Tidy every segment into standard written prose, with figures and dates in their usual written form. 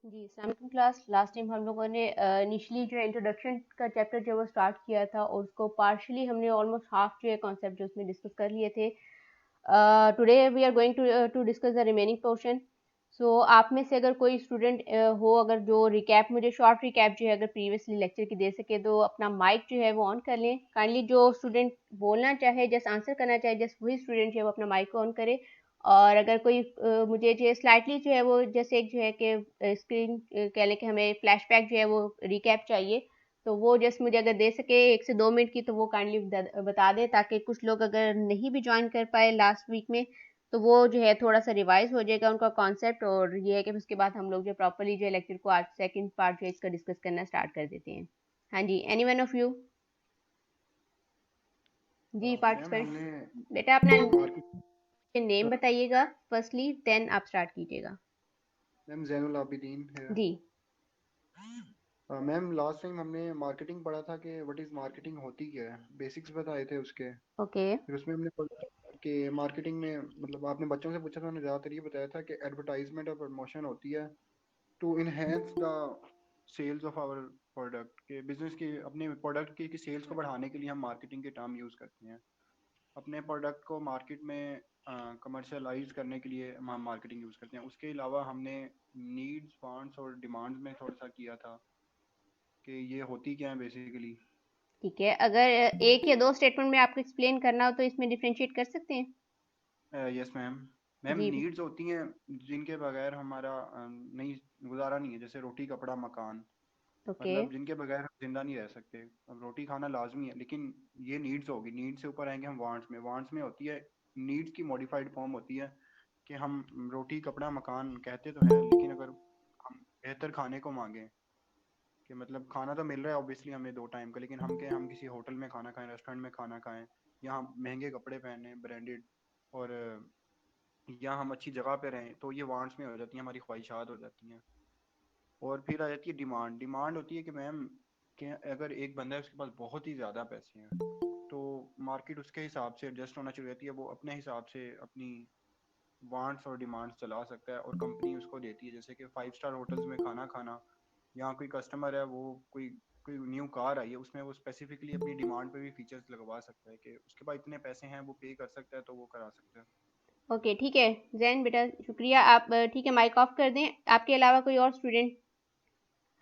जी, अस्सलाम class. Last time हम लोगों ने इनिशियली जो इंट्रोडक्शन का चैप्टर जो है वो स्टार्ट किया था और उसको पार्शियली हमने ऑलमोस्ट हाफ जो है कॉन्सेप्ट जो उसमें डिस्कस कर लिए थे। Today we are going to discuss the remaining portion. So आप में से अगर कोई स्टूडेंट हो, अगर जो रिकैप, मुझे शॉर्ट रिकैप जो है अगर प्रीवियसली लेक्चर की दे सके तो अपना माइक जो है वो ऑन कर लें। काइंडली जो स्टूडेंट बोलना चाहे, जस्ट आंसर करना चाहे, जस्ट वही स्टूडेंट जो है वो अपना माइक ऑन करे। और अगर कोई मुझे जो है स्लाइटली जो है वो जैसे एक जो है कि स्क्रीन कह लें कि हमें फ्लैशबैक जो है वो रिकैप चाहिए, तो वो जस्ट मुझे अगर दे सके 1 से 2 मिनट की, तो वो काइंडली बता दें, ताकि कुछ लोग अगर नहीं भी ज्वाइन कर पाए लास्ट वीक में, तो वो जो है थोड़ा सा रिवाइज हो जाएगा उनका कॉन्सेप्ट। और ये है कि उसके बाद हम लोग जो प्रॉपरली जो है लेक्चर को आज सेकंड पार्ट जो है इसका डिस्कस करना स्टार्ट कर देते हैं। हाँ जी, एनी वन ऑफ यू? जी, मैम पार्टिसिपेंट हमने बेटा अपना मार्केट नेम बताइएगा फर्स्टली, देन आप स्टार्ट कीजिएगा। मैम जैनुल आबिदीन है। जी। मैम लास्ट टाइम हमने मार्केटिंग पढ़ा था कि व्हाट इज मार्केटिंग होती क्या है, बेसिक्स बताए थे उसके। ओके। फिर उसमें हमने पढ़ा कि मार्केटिंग में मतलब आपने बच्चों से पूछा था, उन्होंने ज़्यादातर ये बताया था कि एडवर्टाइजमेंट और प्रमोशन होती है to enhance the sales of our product, के बिजनेस की अपने प्रोडक्ट की सेल्स को बढ़ाने के लिए हम मार्केटिंग के टर्म यूज़ करते हैं। अपने प्रोडक्ट को मार्केट में कमर्शलाइज करने के लिए हम मार्केटिंग यूज़ करते हैं। उसके अलावा हमने नीड्स, वांट्स और डिमांड्स में थोड़ा सा किया था कि ये होती क्या है बेसिकली। ठीक है, अगर एक या दो स्टेटमेंट में आपको एक्सप्लेन करना हो तो इसमें डिफरेंशिएट कर सकते हैं। Yes ma'am. मैम जी। नीड्स होती हैं जिनके बगैर हमारा नहीं, गुजारा नहीं है, जैसे रोटी कपड़ा मकान। ओके। मतलब जिनके बगैर हम जिंदा नहीं रह सकते। अब रोटी खाना लाजमी है, लेकिन ये नीड्स होगी। नीड्स से ऊपर आएंगे हम वांट्स में। वांट्स में होती है, नीड्स की मॉडिफाइड फॉर्म होती है कि हम रोटी कपड़ा मकान कहते तो हैं, लेकिन अगर हम बेहतर खाने को मांगे, कि मतलब खाना तो मिल रहा है ऑब्वियसली हमें 2 टाइम का, लेकिन हम किसी होटल में खाना खाएं, रेस्टोरेंट में खाना खाएं, या हम महंगे कपड़े पहने ब्रांडेड, और या हम अच्छी जगह पे रहें, तो ये वांट्स में हो जाती हैं, हमारी ख्वाहिशात हो जाती हैं। और फिर आ जाती है डिमांड। डिमांड होती है कि मैम कि अगर एक बंदा है, उसके पास बहुत ही ज़्यादा पैसे हैं, तो मार्केट उसके हिसाब से एडजस्ट होना चाहिए रहती है। वो अपने हिसाब से अपनी वांट्स और डिमांड्स चला सकता है, और कंपनी उसको देती है। जैसे कि 5 स्टार होटल्स में खाना खाना, या कोई कस्टमर है, वो कोई कोई न्यू कार आई है, उसमें वो स्पेसिफिकली अपनी डिमांड पे भी फीचर्स लगवा सकता है कि उसके पास इतने पैसे हैं, वो पे कर सकता है, तो वो करा सकता है। ओके, ठीक है। जैन बेटा शुक्रिया। आप ठीक है, माइक ऑफ कर दें। आपके अलावा कोई और स्टूडेंट?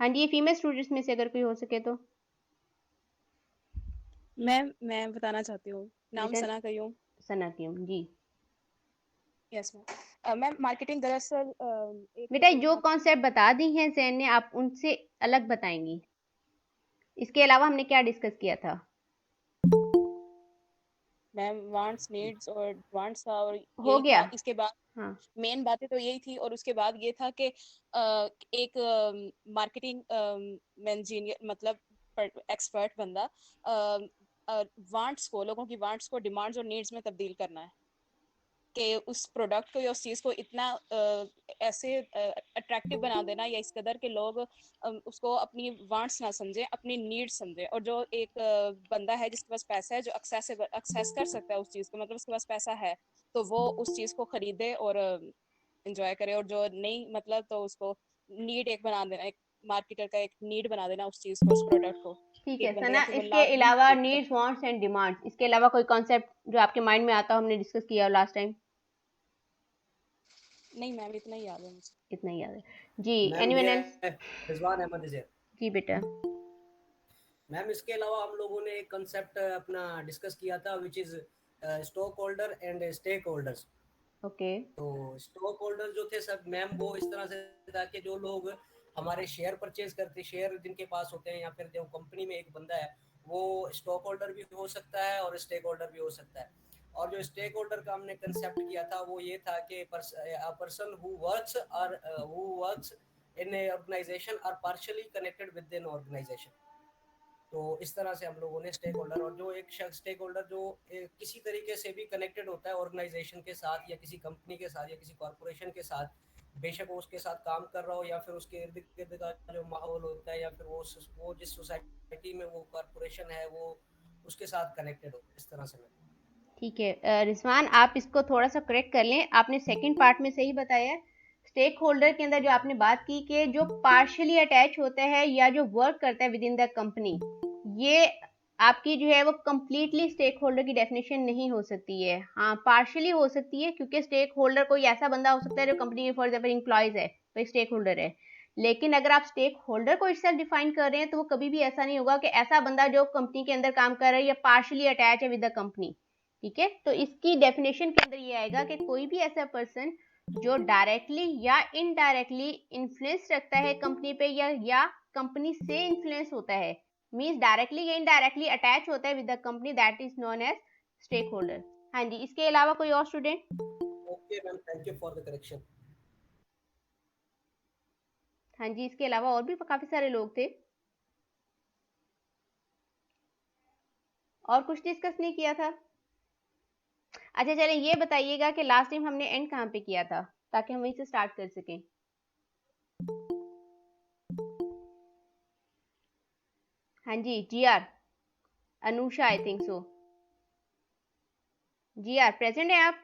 हाँ जी, ये फीमेल स्टूडेंट्स में से अगर कोई हो सके तो। मैं बताना चाहती हूँ। नाम बेटा सना कयूम। सना कीम जी। Yes ma'am. मैम मार्केटिंग दरअसल बेटा एक जो बहुत कॉन्सेप्ट बता दी हैं जैन ने, आप उनसे अलग बताएंगी। इसके अलावा हमने क्या डिस्कस किया था? मैम वांट्स नीड्स और वांट्स था, और हो यही गया। था। इसके बाद हाँ। मेन बातें तो यही थी, और उसके बाद ये था कि एक मार्केटिंग इंजीनियर मतलब एक्सपर्ट बंदा वांट्स को, लोगों की वांट्स को डिमांड्स और नीड्स में तब्दील करना है, कि उस प्रोडक्ट को या उस चीज को इतना ऐसे अट्रैक्टिव बना देना, या इस कदर के लोग उसको अपनी वांट्स ना समझे, अपनी नीड्स समझे। और जो एक बंदा है जिसके पास पैसा है, जो एक्सेस कर सकता है उस चीज को, मतलब उसके पास पैसा है, तो वो उस चीज को खरीदे और एंजॉय करे। और जो नहीं, मतलब तो उसको नीड एक बना देना, एक मार्केटर का एक नीड बना देना उस चीज को, उस प्रोडक्ट को। ठीक है एक बंदा सना, या फिर वो इसके लाजमी अलावा खरीद नीड्स, वांट्स एंड डिमांड्स, इसके अलावा कोई कॉन्सेप्ट जो आपके माइंड में आता हो, हमने डिस्कस किया लास्ट टाइम? नहीं मैम, इतना ही याद है मुझे। इतना ही याद है जी। मैम एनीवन ये एल्स? रिजवान अहमद इज़ेर। जी बेटा। मैम इसके अलावा हम लोगों ने एक कंसेप्ट अपना डिस्कस किया था, which is stockholder and stakeholders. Okay. तो स्टॉक होल्डर जो थे सब मैम, वो इस तरह से था कि जो लोग हमारे शेयर परचेज करते, शेयर जिनके पास होते हैं, या फिर जो कंपनी में एक बंदा है, वो स्टॉक होल्डर भी हो सकता है और स्टेक होल्डर भी हो सकता है। और जो स्टेक होल्डर का हमने कंसेप्ट किया था वो ये था कि person who works in a organization are partially connected with an organization. तो इस तरह से हम लोगों ने स्टेक होल्डर, और जो एक शख्स स्टेक होल्डर जो किसी तरीके से भी कनेक्टेड होता है ऑर्गेनाइजेशन के साथ या किसी कंपनी के साथ या किसी कॉर्पोरेशन के साथ, बेशक वो उसके साथ काम कर रहा हो या फिर उसके इर्द गिर्द का जो माहौल होता है या फिर वो जिस सोसाइटी में वो कॉर्पोरेशन है वो उसके साथ कनेक्टेड हो, इस तरह से। ठीक है रिजवान, आप इसको थोड़ा सा करेक्ट कर लें। आपने सेकंड पार्ट में सही बताया। स्टेक होल्डर के अंदर जो आपने बात की कि जो पार्शियली अटैच होता है या जो वर्क करता है विद इन द कंपनी, ये आपकी जो है वो कंप्लीटली स्टेक होल्डर की डेफिनेशन नहीं हो सकती है। हाँ, पार्शियली हो सकती है, क्योंकि स्टेक होल्डर कोई ऐसा बंदा हो सकता है जो कंपनी में फॉर एग्जाम्पल एम्प्लॉयज है, तो स्टेक होल्डर है। लेकिन अगर आप स्टेक होल्डर को इससे डिफाइन कर रहे हैं तो वो कभी भी ऐसा नहीं होगा कि ऐसा बंदा जो कंपनी के अंदर काम कर रहा है या पार्शियली अटैच है विद द कंपनी। ठीक है, तो इसकी डेफिनेशन के अंदर ये आएगा कि कोई भी ऐसा पर्सन जो डायरेक्टली या इनडायरेक्टली इन्फ्लुएंस रखता है कंपनी पे या कंपनी से इन्फ्लुएंस होता है, मींस डायरेक्टली या इनडायरेक्टली अटैच होता है with the company, that is known as stakeholder. हाँ जी, इसके अलावा कोई और student? Okay ma'am, thank you for the correction. हाँ जी, इसके अलावा और भी काफी सारे लोग थे। और कुछ डिस्कस नहीं किया था? अच्छा चलें, ये बताइएगा कि लास्ट टाइम हमने एंड कहाँ पे किया था, ताकि हम वहीं से स्टार्ट कर सकें। हाँ जी, GR, Anusha, I think so. GR present है आप?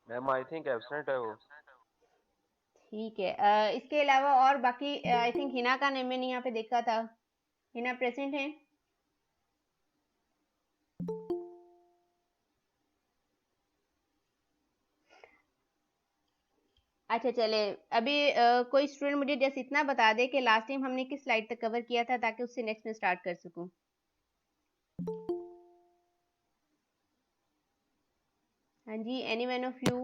मैम आई थिंक एब्सेंट है वो। ठीक है, इसके अलावा और बाकी आई थिंक हिना का नाम मैंने यहाँ पे देखा था। हिना प्रेजेंट है? अच्छा चले, अभी कोई स्टूडेंट मुझे जस्ट इतना बता दे कि लास्ट टाइम हमने किस स्लाइड तक कवर किया था, ताकि उससे नेक्स्ट में स्टार्ट कर सकूं। हाँ जी, any one of you?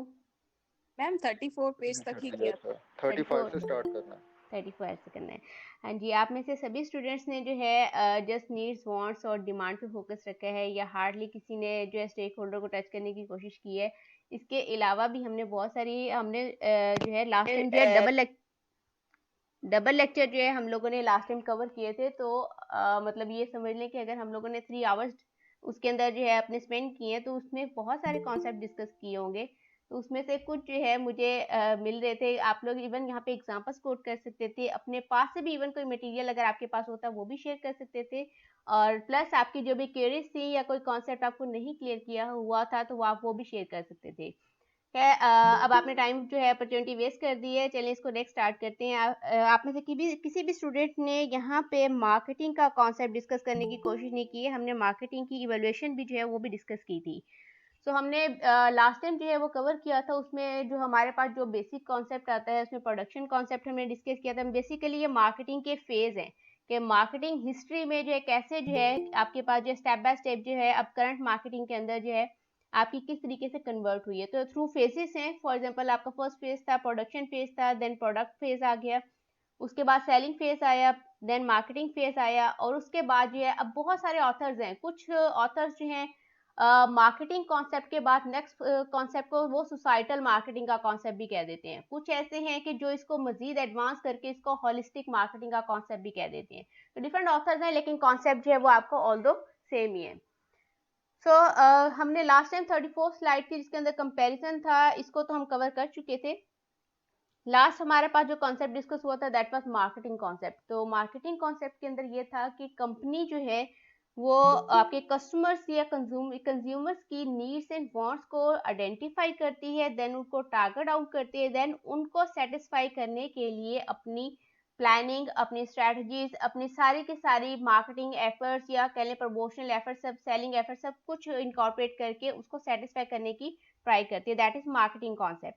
Ma'am 34 page तक ही किया था। 35 से स्टार्ट करना है। 34 ऐसे करना है। हाँ जी, आप में से सभी स्टूडेंट्स ने जो है जस्ट नीड्स, वांट्स और डिमांड पे फोकस रखा है, या हार्डली किसी ने जो है स्टेक होल्डर को टच करने की कोशिश की है? इसके अलावा भी हमने बहुत सारी जो है लास्ट टाइम जो है डबल लेक्चर जो है हम लोगों ने लास्ट टाइम कवर किए थे। तो मतलब ये समझ लें कि अगर हम लोगों ने 3 आवर्स उसके अंदर जो है अपने स्पेंड किए हैं, तो उसमें बहुत सारे कॉन्सेप्ट डिस्कस किए होंगे। तो उसमें से कुछ जो है मुझे मिल रहे थे। आप लोग इवन यहाँ पे एग्जांपल्स कोट कर सकते थे, अपने पास से भी इवन कोई मटेरियल अगर आपके पास होता वो भी शेयर कर सकते थे। और प्लस आपकी जो भी क्वेरीज थी या कोई कॉन्सेप्ट आपको नहीं क्लियर किया हुआ था तो आप वो भी शेयर कर सकते थे। है अब आपने टाइम जो है अपॉर्चुनिटी वेस्ट कर दी है। चलिए इसको नेक्स्ट स्टार्ट करते हैं। आप में से किसी भी स्टूडेंट ने यहाँ पे मार्केटिंग का कॉन्सेप्ट डिस्कस करने की कोशिश नहीं की है। हमने मार्केटिंग की इवैल्यूएशन भी जो है वो भी डिस्कस की थी। सो हमने लास्ट टाइम जो है वो कवर किया था। उसमें जो हमारे पास जो बेसिक कॉन्सेप्ट आता है, उसमें प्रोडक्शन कॉन्सेप्ट हमने डिस्कस किया था। बेसिकली ये मार्केटिंग के फेज हैं कि मार्केटिंग हिस्ट्री में जो है कैसे जो है आपके पास जो स्टेप बाय स्टेप जो है अब करंट मार्केटिंग के अंदर जो है आपकी किस तरीके से कन्वर्ट हुई है। तो थ्रू फेजेस हैं। फॉर एग्जांपल आपका फर्स्ट फेज था प्रोडक्शन फेज था, देन प्रोडक्ट फेज आ गया, उसके बाद सेलिंग फेज आया, देन मार्केटिंग फेज आया, और उसके बाद जो है अब बहुत सारे ऑथर्स हैं। कुछ ऑथर्स जो हैं मार्केटिंग कॉन्सेप्ट के बाद नेक्स्ट कॉन्सेप्ट को वो सोसाइटल मार्केटिंग का कॉन्सेप्ट भी कह देते हैं। कुछ ऐसे हैं कि जो इसको मजीद एडवांस करके इसको होलिस्टिक मार्केटिंग का कॉन्सेप्ट भी कह देते हैं। तो डिफरेंट ऑथर्स हैं, लेकिन कॉन्सेप्ट जो है वो आपको ऑल्दो सेम ही है। सो हमने लास्ट टाइम 34 स्लाइड थी जिसके अंदर कंपैरिजन था, इसको तो हम कवर कर चुके थे। लास्ट हमारे पास जो कॉन्सेप्ट डिस्कस हुआ था दैट वाज मार्केटिंग कॉन्सेप्ट। तो मार्केटिंग कॉन्सेप्ट के अंदर ये था कि कंपनी जो है वो आपके कस्टमर्स या कंज्यूमर्स की नीड्स एंड वांट्स को आइडेंटिफाई करती है, देन उनको टारगेट आउट करती है, देन उनको सेटिस्फाई करने के लिए अपनी प्लानिंग, अपनी स्ट्रेटजीज, अपनी सारी की सारी मार्केटिंग एफर्ट्स या कह लें प्रमोशनल एफर्ट्स, सब सेलिंग एफर्ट्स, सब कुछ इनकॉर्पोरेट करके उसको सेटिस्फाई करने की ट्राई करती है। That is marketing concept.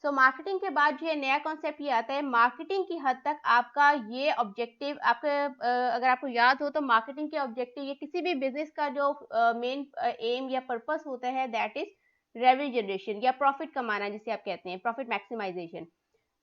So marketing के बाद जो है नया कॉन्सेप्ट ये आता है, मार्केटिंग की हद तक आपका ये ऑब्जेक्टिव आपका अगर आपको याद हो तो मार्केटिंग के ऑब्जेक्टिव ये किसी भी बिजनेस का जो मेन एम या पर्पस होता है दैट इज रेवेन्यू जनरेशन या प्रॉफिट कमाना, जिसे आप कहते हैं प्रॉफिट मैक्सिमाइजेशन।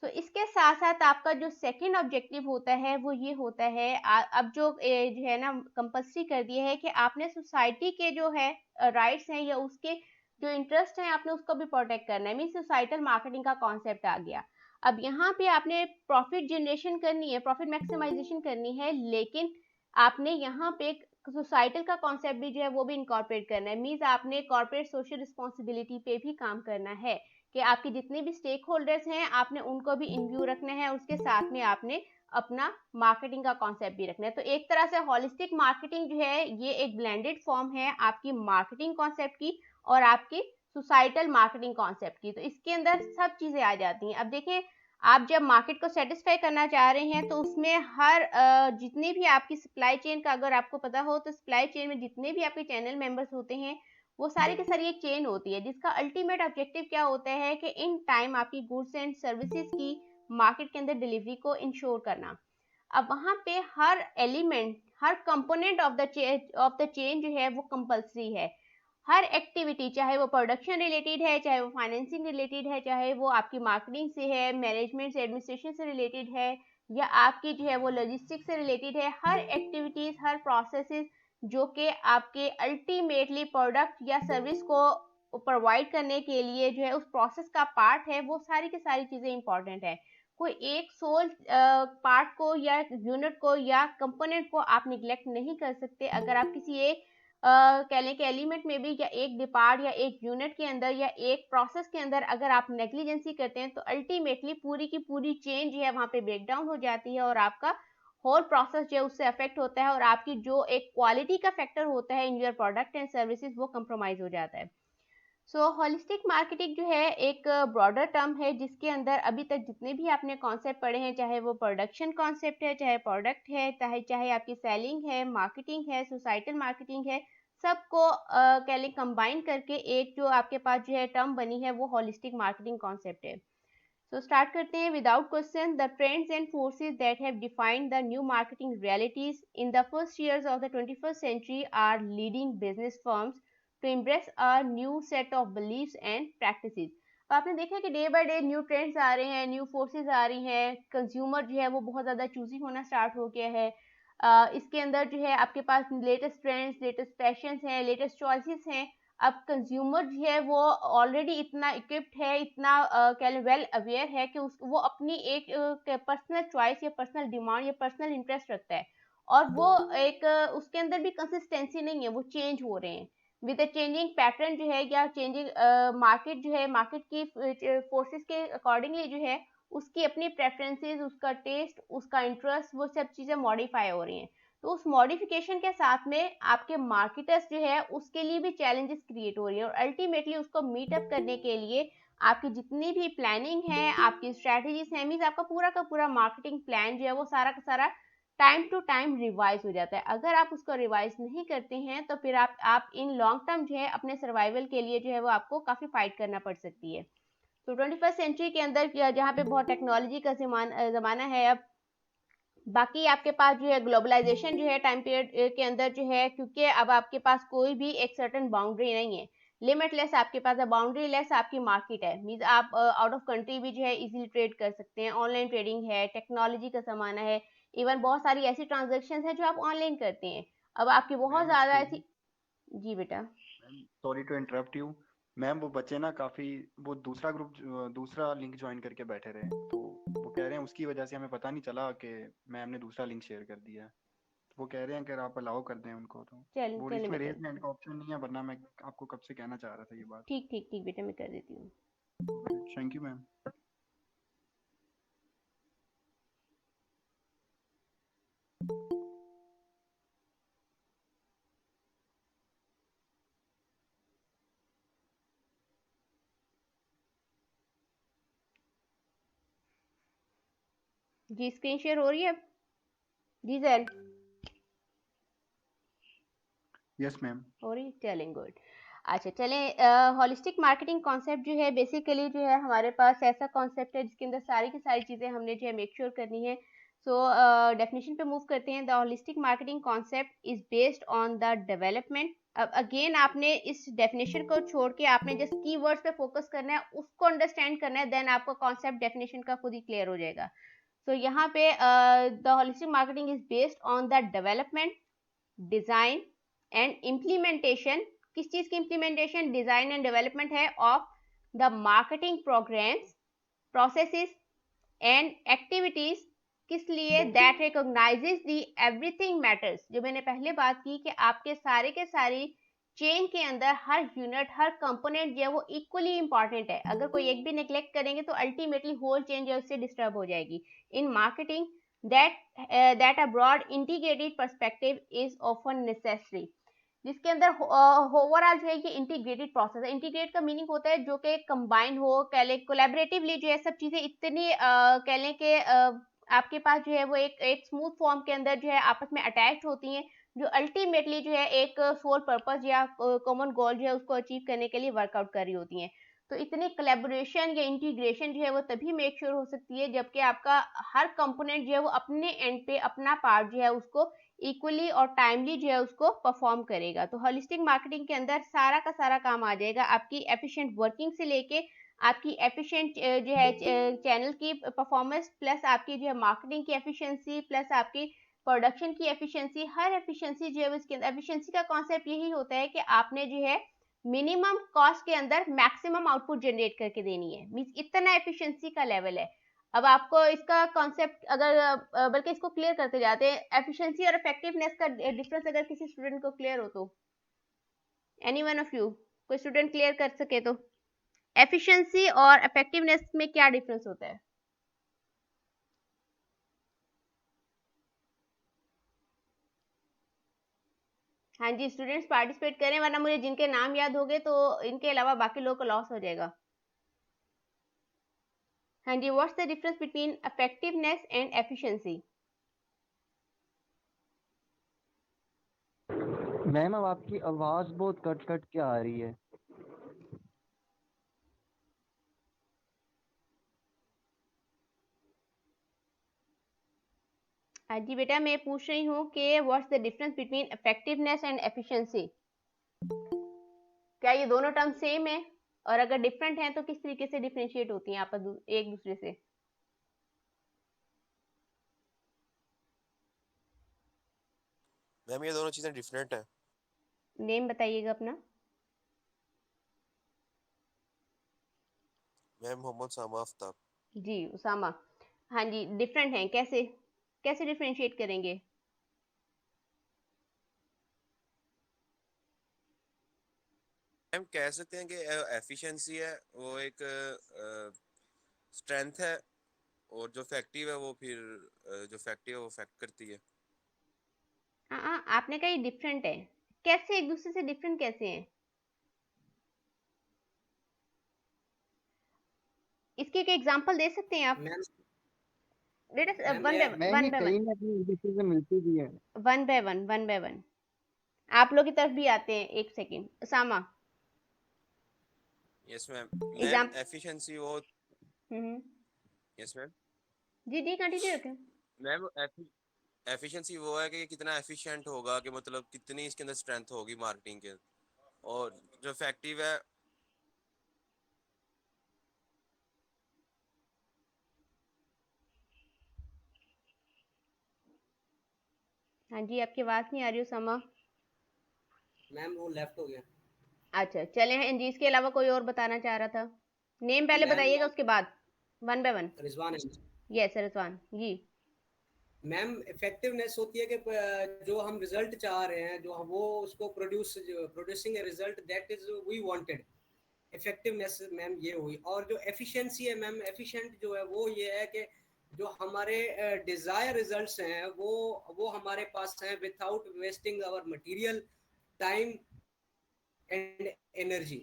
तो इसके साथ साथ आपका जो सेकंड ऑब्जेक्टिव होता है वो ये होता है, अब जो जो है ना कंपल्सरी कर दिया है कि आपने सोसाइटी के जो है राइट्स हैं या उसके जो इंटरेस्ट हैं आपने उसको भी प्रोटेक्ट करना है। मीन सोसाइटल मार्केटिंग का कॉन्सेप्ट आ गया। अब यहाँ पे आपने प्रॉफिट जनरेशन करनी है, प्रॉफिट मैक्सिमाइजेशन करनी है, लेकिन आपने यहाँ पे सोसाइटल का कॉन्सेप्ट भी जो है वो भी इनकॉर्पोरेट करना है। मीन्स आपने कॉर्पोरेट सोशल रिस्पॉन्सिबिलिटी पे भी काम करना है कि आपके जितने भी स्टेक होल्डर्स हैं आपने उनको भी इन व्यू रखना है, उसके साथ में आपने अपना मार्केटिंग का कॉन्सेप्ट भी रखना है। तो एक तरह से होलिस्टिक मार्केटिंग जो है ये एक ब्लेंडेड फॉर्म है आपकी मार्केटिंग कॉन्सेप्ट की और आपकी सोसाइटल मार्केटिंग कॉन्सेप्ट की। तो इसके अंदर सब चीजें आ जाती हैं। अब देखिए, आप जब मार्केट को सेटिस्फाई करना चाह रहे हैं तो उसमें हर जितने भी आपकी सप्लाई चेन का अगर आपको पता हो तो सप्लाई चेन में जितने भी आपके चैनल मेंबर्स होते हैं वो सारी की सारी एक चेन होती है जिसका अल्टीमेट ऑब्जेक्टिव क्या होता है कि इन टाइम आपकी गुड्स एंड सर्विसेज की मार्केट के अंदर डिलीवरी को इंश्योर करना। अब वहां पे हर एलिमेंट, हर कंपोनेंट ऑफ द चेन जो है वो कंपल्सरी है। हर एक्टिविटी, चाहे वो प्रोडक्शन रिलेटेड है, चाहे वो फाइनेंसिंग रिलेटेड है, चाहे वो आपकी मार्केटिंग से है, मैनेजमेंट से, एडमिनिस्ट्रेशन से रिलेटेड है, या आपकी जो है वो लॉजिस्टिक्स से रिलेटेड है, हर एक्टिविटीज, हर प्रोसेसेस जो कि आपके अल्टीमेटली प्रोडक्ट या सर्विस को प्रोवाइड करने के लिए जो है उस प्रोसेस का पार्ट है, वो सारी की सारी चीजें इंपॉर्टेंट है। कोई एक सोल पार्ट को या यूनिट को या कंपोनेंट को आप निग्लेक्ट नहीं कर सकते। अगर आप किसी एक कह लें कि एलिमेंट में भी या एक डिपार्ट या एक यूनिट के अंदर या एक प्रोसेस के अंदर अगर आप नेग्लिजेंसी करते हैं तो अल्टीमेटली पूरी की पूरी चेन जो है वहां पे ब्रेक डाउन हो जाती है और आपका होल प्रोसेस जो है उससे अफेक्ट होता है और आपकी जो एक क्वालिटी का फैक्टर होता है in your product and services वो कंप्रोमाइज हो जाता है। सो होलिस्टिक मार्केटिंग जो है एक ब्रॉडर टर्म है जिसके अंदर अभी तक जितने भी आपने कॉन्सेप्ट पढ़े हैं, चाहे वो प्रोडक्शन कॉन्सेप्ट है, चाहे प्रोडक्ट है, चाहे आपकी सेलिंग है, मार्केटिंग है, सोसाइटल मार्केटिंग है, सबको कह लें कंबाइन करके एक जो आपके पास जो है टर्म बनी है वो होलिस्टिक मार्केटिंग कॉन्सेप्ट है। सो स्टार्ट करते हैं। Without question, the trends and forces that have defined the new marketing realities in the first years of the 21st century are leading business firms to embrace a new set of beliefs and practices। तो आपने देखा कि day by day new trends आ रहे हैं, new forces आ रही हैं, consumer जो है वो बहुत ज़्यादा चूजी होना स्टार्ट हो गया है। इसके अंदर जो है आपके पास लेटेस्ट ट्रेंड्स, लेटेस्ट फैशंस हैं, लेटेस्ट चॉइसेस हैं। अब कंज्यूमर जो है वो ऑलरेडी इतना इक्विप्ड है, इतना कह लें वेल अवेयर है कि वो अपनी एक पर्सनल चॉइस या पर्सनल डिमांड या पर्सनल इंटरेस्ट रखता है और वो एक उसके अंदर भी कंसिस्टेंसी नहीं है, वो चेंज हो रहे हैं विद अ चेंजिंग पैटर्न जो है या चेंजिंग मार्केट जो है, मार्केट की फोर्सेस के अकॉर्डिंगली जो है उसकी अपनी प्रेफरेंसेस, उसका टेस्ट, उसका इंटरेस्ट, वो सब चीज़ें मॉडिफाई हो रही हैं। तो उस मॉडिफिकेशन के साथ में आपके मार्केटर्स जो है उसके लिए भी चैलेंजेस क्रिएट हो रही है और अल्टीमेटली उसको मीट अप करने के लिए आपकी जितनी भी प्लानिंग है, आपकी स्ट्रैटेजीज है, मीन्स आपका पूरा का पूरा मार्केटिंग प्लान जो है वो सारा का सारा टाइम टू टाइम रिवाइज हो जाता है। अगर आप उसको रिवाइज नहीं करते हैं तो फिर आप इन लॉन्ग टर्म जो है अपने सर्वाइवल के लिए जो है वो आपको काफ़ी फाइट करना पड़ सकती है। तो 21st सेंचुरी के अंदर जहाँ पे बहुत टेक्नोलॉजी का ज़माना है, अब बाकी आपके पास जो है ग्लोबलाइजेशन जो है टाइम पीरियड के अंदर जो है, क्योंकि अब आपके पास कोई भी एक सर्टेन बाउंड्री नहीं है, लिमिटलेस आपके पास बाउंड्री लेस आपकी मार्केट है। मीन्स आप आउट ऑफ कंट्री भी जो है इजीली ट्रेड कर सकते हैं, ऑनलाइन ट्रेडिंग है, टेक्नोलॉजी का ज़माना है, इवन बहुत सारी ऐसी ट्रांजेक्शन है जो आप ऑनलाइन करते हैं। अब आपकी बहुत ज़्यादा ऐसी। जी बेटा। Sorry to interrupt you ma'am, वो बच्चे ना काफी वो दूसरा ग्रुप, दूसरा लिंक ज्वाइन करके बैठे रहे, तो वो कह रहे हैं उसकी वजह से हमें पता नहीं चला कि मैम ने दूसरा लिंक शेयर कर दिया है। वो कह रहे हैं कि आप अलाउ कर दें उनको, तो वो चलें इसमें बेटा, रेज हैंड का ऑप्शन नहीं है, वरना मैं आपको कब से कहना चाह रहा था ये बात। ठीक ठीक ठीक बेटा, मैं कर देती हूँ। Thank you ma'am. जी स्क्रीन शेयर हो रही है अब? जी जैन यस मैम। हो रही, चलें गुड। अच्छा चलें, होलिस्टिक मार्केटिंग कॉन्सेप्ट जो है बेसिकली जो है हमारे पास ऐसा कॉन्सेप्ट है जिसके अंदर सारी की सारी चीज़ें हमने जो है मेक श्योर करनी है। सो डेफिनेशन पे मूव करते हैं। The holistic marketing concept is based on the development, अब अगेन आपने इस डेफिनेशन को छोड़ के आपने जस्ट कीवर्ड्स पे फोकस करना है, उसको अंडरस्टैंड करना है, देन आपका कॉन्सेप्ट डेफिनेशन का खुद ही क्लियर हो जाएगा. So यहाँ पे the holistic marketing is based on the development, design and implementation. किस चीज की इम्प्लीमेंटेशन, डिजाइन एंड डेवलपमेंट है of the marketing programmes, processes and activities. किस लिए, that recognizes the everything matters. जो मैंने पहले बात की कि आपके सारे के सारी चेन के अंदर हर यूनिट, हर कंपोनेंट जो है वो इक्वली इंपॉर्टेंट है. अगर कोई एक भी नेग्लेक्ट करेंगे तो अल्टीमेटली होल चेन जो है उससे डिस्टर्ब हो जाएगी. In marketing that a broad integrated perspective is often necessary. जिसके अंदर ओवरऑल जो है ये इंटीग्रेटेड प्रोसेस है. इंटीग्रेट का मीनिंग होता है जो कि कंबाइन हो, कह लें कोलैबोरेटिवली जो है सब चीजें इतनी कह लें कि आपके पास जो है वो एक स्मूथ फॉर्म के अंदर जो है आपस में अटैच होती हैं, जो अल्टीमेटली जो है एक सोल पर्पस या कॉमन गोल जो है उसको अचीव करने के लिए वर्कआउट कर रही होती हैं. तो इतनी कोलैबोरेशन या इंटीग्रेशन जो है वो तभी मेक श्योर हो सकती है जबकि आपका हर कंपोनेंट जो है वो अपने एंड पे अपना पार्ट जो है उसको इक्वली और टाइमली जो है उसको परफॉर्म करेगा. तो होलिस्टिक मार्केटिंग के अंदर सारा का सारा काम आ जाएगा, आपकी एफिशिएंट वर्किंग से लेके आपकी एफिशिएंट जो है चैनल की परफॉर्मेंस, प्लस आपकी जो है मार्केटिंग की एफिशिएंसी, प्लस आपकी प्रोडक्शन की एफिशिएंसी. हर एफिशिएंसी जो है इसके अंदर, एफिशिएंसी का कॉन्सेप्ट यही होता है कि आपने जो है मिनिमम कॉस्ट के अंदर मैक्सिमम आउटपुट जनरेट करके देनी है. मींस इतना एफिशिएंसी का लेवल है. अब आपको इसका कॉन्सेप्ट अगर बल्कि इसको क्लियर करते जाते हैं, एफिशिएंसी और इफेक्टिवनेस का डिफरेंस अगर किसी स्टूडेंट को क्लियर हो तो एनी वन ऑफ यू, कोई स्टूडेंट क्लियर कर सके तो, एफिशिएंसी और इफेक्टिवनेस में क्या डिफरेंस होता है? हाँ जी, स्टूडेंट्स पार्टिसिपेट करें वरना मुझे जिनके नाम याद हो गए तो इनके अलावा बाकी लोगों को लॉस हो जाएगा. हाँ जी, what's the difference between effectiveness and efficiency? Ma'am अब आपकी आवाज बहुत कट कट के आ रही है. हाँ जी बेटा, मैं पूछ रही हूँ कि what's the difference between effectiveness and efficiency. क्या ये दोनों टर्म सेम है, और अगर डिफरेंट है तो किस तरीके से डिफरेंशिएट होती हैं आपस एक दूसरे से? मैम ये दोनों चीजें डिफरेंट है. नेम बताइएगा अपना. मैम मोहम्मद सामा आफ्ताब. जी उसामा. हाँ जी, डिफरेंट हैं, कैसे कैसे डिफरेंशिएट करेंगे? मैम कह सकते हैं कि एफिशिएंसी है वो एक स्ट्रेंथ है, और जो इफेक्टिव है वो फिर जो इफेक्टिव है वो इफेक्ट करती है. हाँ, आपने कहा ये डिफरेंट है, कैसे एक दूसरे से डिफरेंट कैसे हैं? इसकी एक एग्जांपल दे सकते हैं आप? मैम बेटा मैम वन ये बाय मैम वन ये बाय कहीं वन, ना कहीं एक दूसरे से मिलती भी है. One by one, one by one. आप लोग की तरफ भी आते हैं, एक second. Usama, yes ma'am. Ma'am example. Efficiency वो, यस मैम. जी जी कंटिन्यू रखें. मैम एफिशिएंसी वो है कि कितना एफिशिएंट होगा, कि मतलब कितनी इसके अंदर स्ट्रेंथ होगी मार्केटिंग के. और जो इफेक्टिव है, हाँ जी, आपकी आवाज नहीं आ रही उसामा. मैम वो लेफ्ट हो गया. अच्छा चले हैं जी, इसके अलावा कोई और बताना चाह रहा था? नेम पहले मैम बताइएगा उसके बाद वन बाय वन. रिजवान है. Yes Rizwan ji. Ma'am effectiveness होती है कि जो हम रिजल्ट चाह रहे हैं, जो वो उसको producing a result that is we wanted. Effectiveness ma'am ये हुई. और जो एफिशिएंसी है मैम, एफिशिएंट जो है वो ये है कि जो हमारे डिजायर रिजल्ट्स हैं वो हमारे पास हैं without wasting our material, time and energy.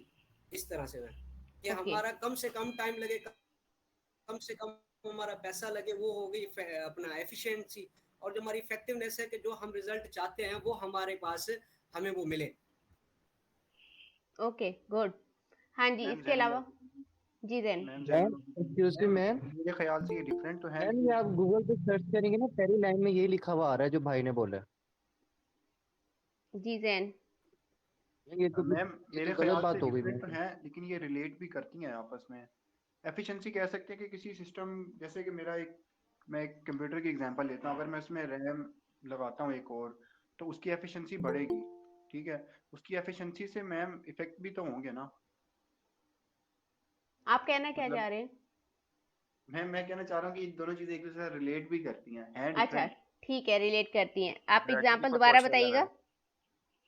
इस तरह से मैम कि हमारा कम से कम टाइम लगे, कम से कम हमारा पैसा लगे, वो हो गई अपना एफिशिएंसी. और जो हमारी इफेक्टिवनेस है कि जो हम रिजल्ट चाहते हैं वो हमारे पास हमें वो मिले. Okay good. हाँ जी, इसके अलावा जी Jain. Ma'am excuse me ma'am, मेरे ख्याल से ये डिफरेंट तो है. मैम ये आप गूगल पे सर्च करेंगे ना, पहली लाइन में ये लिखा हुआ आ रहा है जो भाई ने बोला. जी जैन. ये तो मैम ये मेरे तो गलत ख्याल बात से हो गई डिफरेंट तो मैम। हैं, लेकिन ये रिलेट भी करती हैं आपस में। एफिशिएंसी कह सकते हैं कि किसी सिस्टम, जैसे कि मैं एक कंप्यूटर की एग्जांपल लेता हूँ, अगर मैं उसमें रैम लगाता हूँ एक और, तो उसकी एफिशिएंसी बढ़ेगी, ठीक है। उसकी एफिशिएंसी से मैम इफेक्ट भी तो होंगे ना। आप कहना क्या चाह मतलब रहे हैं? मैं कहना चाह रहा हूँ कि ये दोनों चीजें एक दूसरे से रिलेट भी करती हैं अच्छा, डिफरेंट। ठीक है, रिलेट करती हैं। आप डायरेक्टली एग्जांपल दोबारा प्रोपोर्शनल है बताइएगा।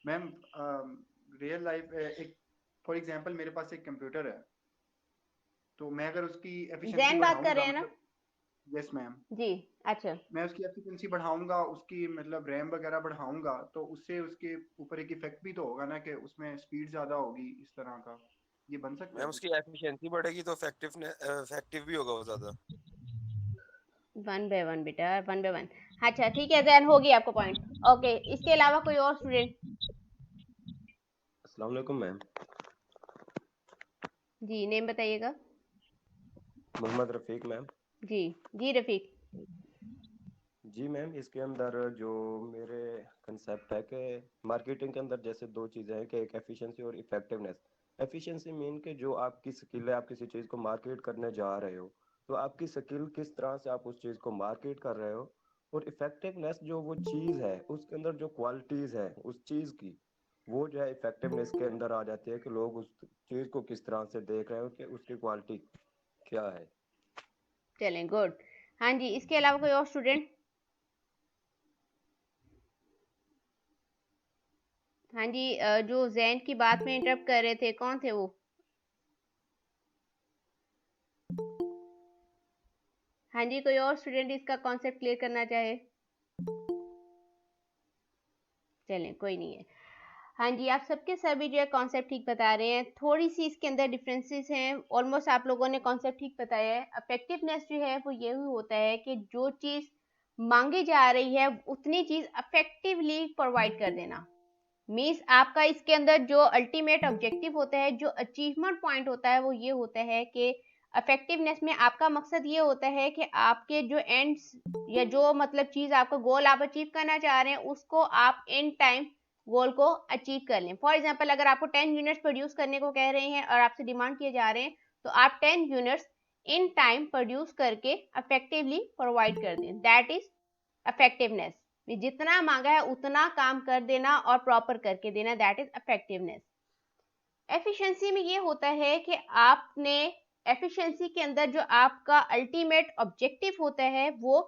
मैम। मैम रियल लाइफ एक, फॉर एग्जांपल मेरे पास एक कंप्यूटर है, तो मैं अगर उसकी एफिशिएंसी जैन बात कर बढ़ाऊंगा, रहे हैं ना? मतलब यस मैम, जी। अच्छा, मैं उसकी एफिशिएंसी बढ़ाऊंगा, उसकी मतलब रैम वगैरह बढ़ाऊंगा, तो उससे उसके ऊपर एक इफेक्ट भी तो होगा ना, कि उसमें स्पीड ज्यादा होगी, इस तरह का ये बन सकता है मैम कुछ। उसकी एफिशिएंसी बढ़ेगी तो इफेक्टिव भी होगा वो ज्यादा। वन बाय वन बेटा, वन बाय वन। अच्छा ठीक है जैन, होगी आपको पॉइंट। ओके, इसके अलावा कोई और स्टूडेंट? अस्सलाम वालेकुम मैम। जी, नेम बताइएगा। मोहम्मद रफ़ीक मैम। जी। जी रफीक। जी मैम, इसके अंदर जो मेरे कंसेप्ट है कि मार्केटिंग के अंदर जैसे दो चीज़ें हैं कि एक एफिशिएंसी और इफेक्टिवनेस। एफिशिएंसी मीन के जो आपकी स्किल है, आप किसी चीज़ को मार्केट करने जा रहे हो, तो आपकी स्किल किस तरह से आप उस चीज़ को मार्केट कर रहे हो। और इफेक्टिवनेस जो वो चीज़ है उसके अंदर जो क्वालिटीज़ है उस चीज़ की, वो जो है इफेक्टिवनेस के अंदर आ जाती है कि लोग उस चीज़ को किस तरह से देख रहे हो कि उसकी क्वालिटी क्या है। चलें, गुड। हाँ जी, इसके अलावा कोई और स्टूडेंट? हाँ जी, जो जैन की बात में इंटरप्ट कर रहे थे, कौन थे वो? हाँ जी, कोई और स्टूडेंट इसका कॉन्सेप्ट क्लियर करना चाहे? चलें, कोई नहीं है। हाँ जी, आप सबके सभी जो है कॉन्सेप्ट ठीक बता रहे हैं। थोड़ी सी इसके अंदर डिफरेंसेस हैं, ऑलमोस्ट आप लोगों ने कॉन्सेप्ट ठीक बताया है। इफेक्टिवनेस जो है वो ये होता है कि जो चीज़ मांगी जा रही है उतनी चीज़ इफेक्टिवली प्रोवाइड कर देना। मीन्स आपका इसके अंदर जो अल्टीमेट ऑब्जेक्टिव होता है, जो अचीवमेंट पॉइंट होता है, वो ये होता है कि इफेक्टिवनेस में आपका मकसद ये होता है कि आपके जो एंड्स या जो मतलब चीज़ आपका गोल आप अचीव करना चाह रहे हैं उसको आप इन टाइम गोल को अचीव कर लें। फॉर एग्जाम्पल, अगर आपको 10 यूनिट्स प्रोड्यूस करने को कह रहे हैं और आपसे डिमांड किए जा रहे हैं, तो आप 10 यूनिट्स इन टाइम प्रोड्यूस करके इफेक्टिवली प्रोवाइड कर दें। That is effectiveness. जितना मांगा है उतना काम कर देना और प्रॉपर करके देना, दैट इज इफेक्टिवनेस। एफिशिएंसी में ये होता है कि आपने एफिशिएंसी के अंदर जो आपका अल्टीमेट ऑब्जेक्टिव होता है वो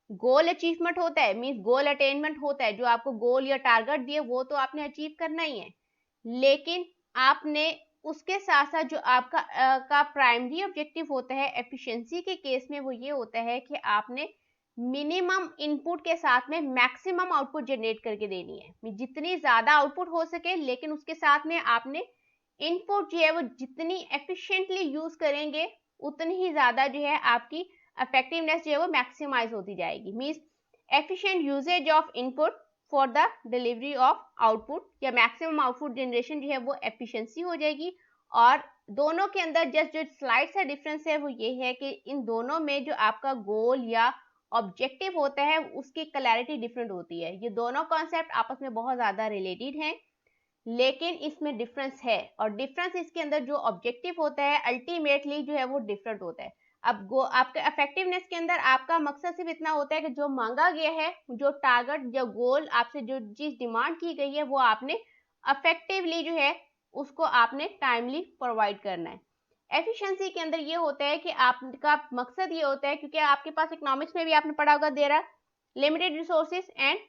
गोल अचीवमेंट होता है, मींस गोल अटेनमेंट होता है। जो आपको गोल या टारगेट दिए वो तो आपने अचीव करना ही है, लेकिन आपने उसके साथ साथ जो आपका का प्राइमरी ऑब्जेक्टिव होता है एफिशिएंसी के केस में, वो ये होता है कि आपने मिनिमम इनपुट के साथ में मैक्सिमम आउटपुट जनरेट करके देनी है। जितनी ज्यादा आउटपुट हो सके, लेकिन उसके साथ में आपने इनपुट जो है वो जितनी एफिशिएंटली यूज करेंगे उतनी ही ज्यादा जो है आपकी इफेक्टिवनेस जो है वो मैक्सिमाइज होती जाएगी। Means efficient uses of input for the delivery of output या मैक्सिमम आउटपुट जनरेशन जो है वो एफिशिएंसी हो जाएगी। और दोनों के अंदर जस्ट जो स्लाइड सा डिफरेंस है वो ये है कि इन दोनों में जो आपका गोल या ऑब्जेक्टिव होता है उसकी क्लैरिटी डिफरेंट होती है। ये दोनों कॉन्सेप्ट आपस में बहुत ज्यादा रिलेटेड हैं, लेकिन इसमें डिफरेंस है, और डिफरेंस इसके अंदर जो ऑब्जेक्टिव होता है अल्टीमेटली जो है वो डिफरेंट होता है। अब आपका इफेक्टिवनेस के अंदर आपका मकसद सिर्फ इतना होता है कि जो मांगा गया है, जो टारगेट या गोल आपसे जो चीज डिमांड की गई है वो आपने इफेक्टिवली जो है उसको आपने टाइमली प्रोवाइड करना है। एफिशिएंसी के अंदर ये होता है कि आपका मकसद ये होता है, क्योंकि आपके पास इकोनॉमिक्स में भी आपने पढ़ा होगा, there are limited resources and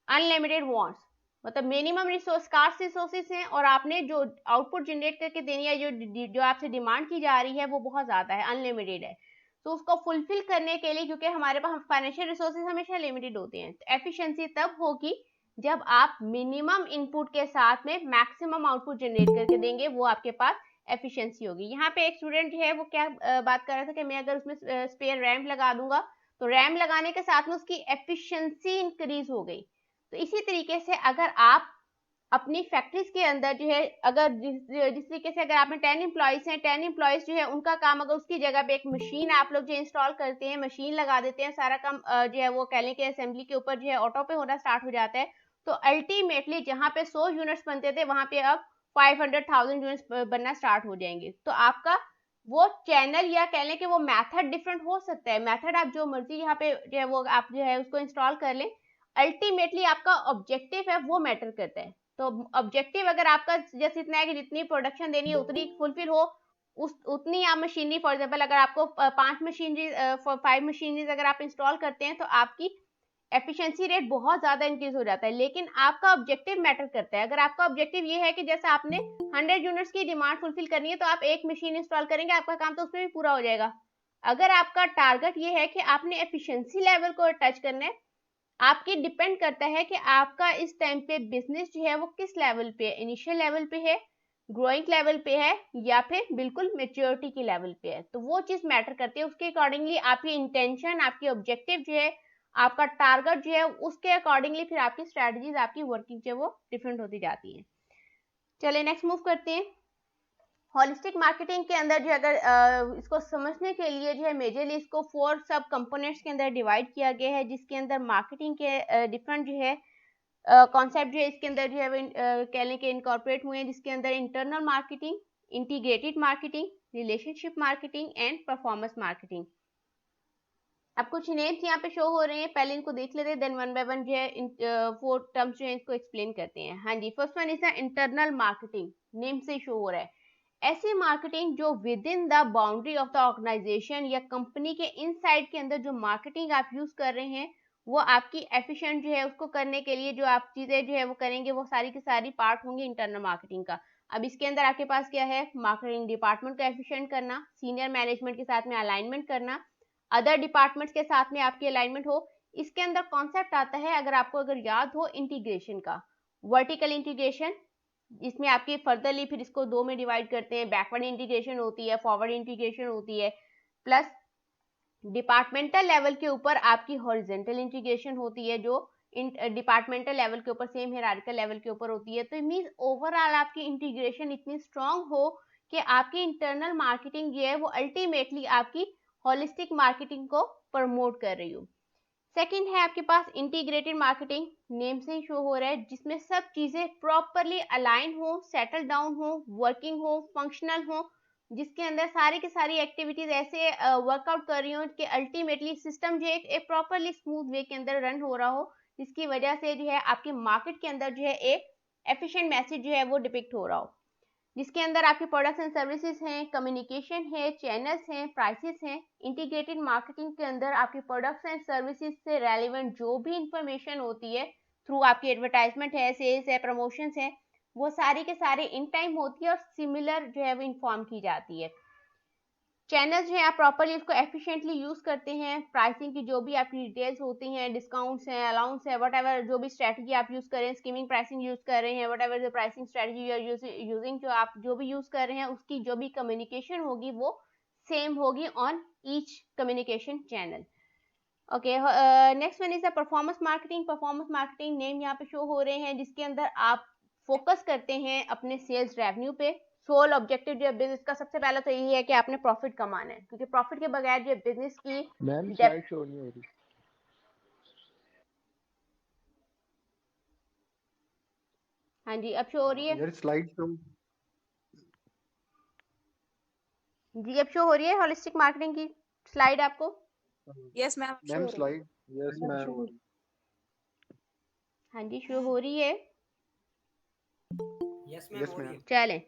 unlimited wants. मतलब मिनिमम रिसोर्स स्कार्स रिसोर्सेज हैं और आपने जो आउटपुट जनरेट करके देनी है, जो आपसे डिमांड की जा रही है वो बहुत ज्यादा है, अनलिमिटेड है। तो उसको फुलफिल करने के लिए, क्योंकि हमारे पास फाइनेंशियल रिसोर्सेज हमेशा लिमिटेड होते हैं, तो एफिशिएंसी तब होगी जब आप मिनिमम इनपुट के साथ में मैक्सिमम आउटपुट जनरेट करके देंगे, वो आपके पास एफिशिएंसी होगी। यहाँ पे एक स्टूडेंट जो है वो क्या बात कर रहा था कि मैं अगर उसमें स्पेयर रैम लगा दूंगा तो रैम लगाने के साथ में उसकी एफिशिएंसी इंक्रीज हो गई। तो इसी तरीके से अगर आप अपनी फैक्ट्रीज के अंदर जो है, अगर जिस तरीके से अगर आपने 10 एम्प्लॉइज हैं, 10 एम्प्लॉइज जो है उनका काम, अगर उसकी जगह पे एक मशीन आप लोग जो इंस्टॉल करते हैं, मशीन लगा देते हैं, सारा काम जो है वो कह लें कि असेंबली के ऊपर जो है ऑटो पे होना स्टार्ट हो जाता है, तो अल्टीमेटली जहां पे 100 यूनिट्स बनते थे वहां पे अब 500,000 यूनिट्स बनना स्टार्ट हो जाएंगे। तो आपका वो चैनल या कह लें कि वो मेथड डिफरेंट हो सकता है, मेथड आप जो मर्जी यहाँ पे जो है वो आप जो है उसको इंस्टॉल कर लें, अल्टीमेटली आपका ऑब्जेक्टिव है वो मैटर करता है। तो ऑब्जेक्टिव अगर आपका जैसे इतना है कि जितनी प्रोडक्शन देनी है उतनी फुलफिल हो, उतनी आप मशीनरी, फॉर एग्जाम्पल अगर आपको 5 मशीनरीज अगर आप इंस्टॉल करते हैं तो आपकी एफिशिएंसी रेट बहुत ज्यादा इंक्रीज हो जाता है। लेकिन आपका ऑब्जेक्टिव मैटर करता है। अगर आपका ऑब्जेक्टिव ये है कि जैसे आपने 100 यूनिट्स की डिमांड फुलफिल करनी है तो आप एक मशीन इंस्टॉल करेंगे, आपका काम तो उसमें भी पूरा हो जाएगा। अगर आपका टारगेट ये है कि आपने एफिशिएंसी लेवल को टच करना है, आपकी डिपेंड करता है कि आपका इस टाइम पे बिजनेस जो है वो किस लेवल पे है, इनिशियल लेवल पे है, ग्रोइंग लेवल पे है, या फिर बिल्कुल मेच्योरिटी की लेवल पे है। तो वो चीज मैटर करती है। उसके अकॉर्डिंगली आपकी इंटेंशन, आपकी ऑब्जेक्टिव जो है, आपका टारगेट जो है, उसके अकॉर्डिंगली फिर आपकी स्ट्रेटजीज, आपकी वर्किंग जो है वो डिफरेंट होती जाती है। चलिए नेक्स्ट मूव करते हैं। होलिस्टिक मार्केटिंग के अंदर जो अगर इसको समझने के लिए जो है मेजरली इसको 4 सब कंपोनेंट्स के अंदर डिवाइड किया गया है, जिसके अंदर मार्केटिंग के डिफरेंट जो है कॉन्सेप्ट जो है इसके अंदर जो है कह लें कि इनकॉर्पोरेट हुए हैं, जिसके अंदर internal marketing, integrated marketing, relationship marketing and performance marketing. अब कुछ नेम्स यहाँ पे शो हो रहे हैं, पहले इनको देख लेते हैं, देन वन बाय वन जो है 4 टर्म्स जो है इसको एक्सप्लेन करते हैं। हाँ जी, first one is the internal marketing, name से शो हो रहा है। ऐसी मार्केटिंग जो within the boundary of the organisation या कंपनी के इनसाइड के अंदर जो मार्केटिंग आप यूज कर रहे हैं, वो आपकी एफिशिएंट जो है उसको करने के लिए जो आप चीजें जो है वो करेंगे, वो सारी की सारी पार्ट होंगे इंटरनल मार्केटिंग का। अब इसके अंदर आपके पास क्या है, मार्केटिंग डिपार्टमेंट को एफिशिएंट करना, सीनियर मैनेजमेंट के साथ में अलाइनमेंट करना, अदर डिपार्टमेंट्स के साथ में आपकी अलाइनमेंट हो। इसके अंदर कॉन्सेप्ट आता है, अगर आपको अगर याद हो, इंटीग्रेशन का, वर्टिकल इंटीग्रेशन, इसमें आपकी फर्दरली फिर इसको 2 में डिवाइड करते हैं, बैकवर्ड इंटीग्रेशन होती है, फॉरवर्ड इंटीग्रेशन होती है, प्लस डिपार्टमेंटल लेवल के ऊपर आपकी हॉरिजॉन्टल इंटीग्रेशन होती है, जो डिपार्टमेंटल लेवल के ऊपर सेम हायरार्किकल लेवल के ऊपर होती है। तो मींस ओवरऑल आपकी इंटीग्रेशन इतनी स्ट्रांग हो कि आपकी इंटरनल मार्केटिंग जो है वो अल्टीमेटली आपकी होलिस्टिक मार्केटिंग को प्रमोट कर रही हो। सेकंड है आपके पास इंटीग्रेटेड मार्केटिंग, नेम से ही शो हो रहा है, जिसमें सब चीजें प्रॉपरली अलाइन हो, सेटल डाउन हो, वर्किंग हो, फंक्शनल हो, जिसके अंदर सारी की सारी एक्टिविटीज ऐसे वर्कआउट कर रही हो कि अल्टीमेटली सिस्टम जो है एक प्रॉपरली स्मूथ वे के अंदर रन हो रहा हो, जिसकी वजह से जो है आपके मार्केट के अंदर जो है एक एफिशिएंट मैसेज जो है वो डिपिक्ट हो रहा हो, जिसके अंदर आपके प्रोडक्ट्स एंड सर्विसेज हैं, कम्युनिकेशन है, चैनल्स हैं, प्राइसेस हैं। इंटीग्रेटेड मार्केटिंग के अंदर आपके प्रोडक्ट्स एंड सर्विसेज से रेलेवेंट जो भी इंफॉर्मेशन होती है थ्रू आपकी एडवर्टाइजमेंट है, सेल्स है, प्रमोशंस है, वो सारी के सारे इन टाइम होती है और सिमिलर जो है वो इन्फॉर्म की जाती है। चैनल जो है आप प्रॉपरली उसको एफिशिएंटली यूज करते हैं, प्राइसिंग की जो भी आपकी डिटेल्स होती हैं, डिस्काउंट्स हैं, अलाउंस है, व्हाटएवर जो भी स्ट्रेटजी आप यूज कर रहे हैं, स्कीमिंग प्राइसिंग यूज कर रहे हैं, व्हाटएवर जो pricing strategy you are using, जो आप जो भी यूज कर रहे हैं उसकी जो भी कम्युनिकेशन होगी वो सेम होगी on each communication channel. Okay, next one is the performance marketing. Performance marketing name यहाँ पे शो हो रहे हैं, जिसके अंदर आप फोकस करते हैं अपने सेल्स रेवेन्यू पे। सोल ऑब्जेक्टिव जो है बिजनेस का सबसे पहला तो यही है कि आपने प्रॉफिट कमाना है, क्योंकि प्रॉफिट के बगैर जो बिजनेस की मैम स्लाइड शो नहीं हो रही। हाँ जी, अब शो हो रही है यार स्लाइड शो जी, अब शो हो रही है होलिस्टिक मार्केटिंग की स्लाइड आपको। Yes ma'am, ma'am slide yes ma'am. हाँ जी, शो हो रही है। यस मैम, यस हो रही मैम। है। चलें,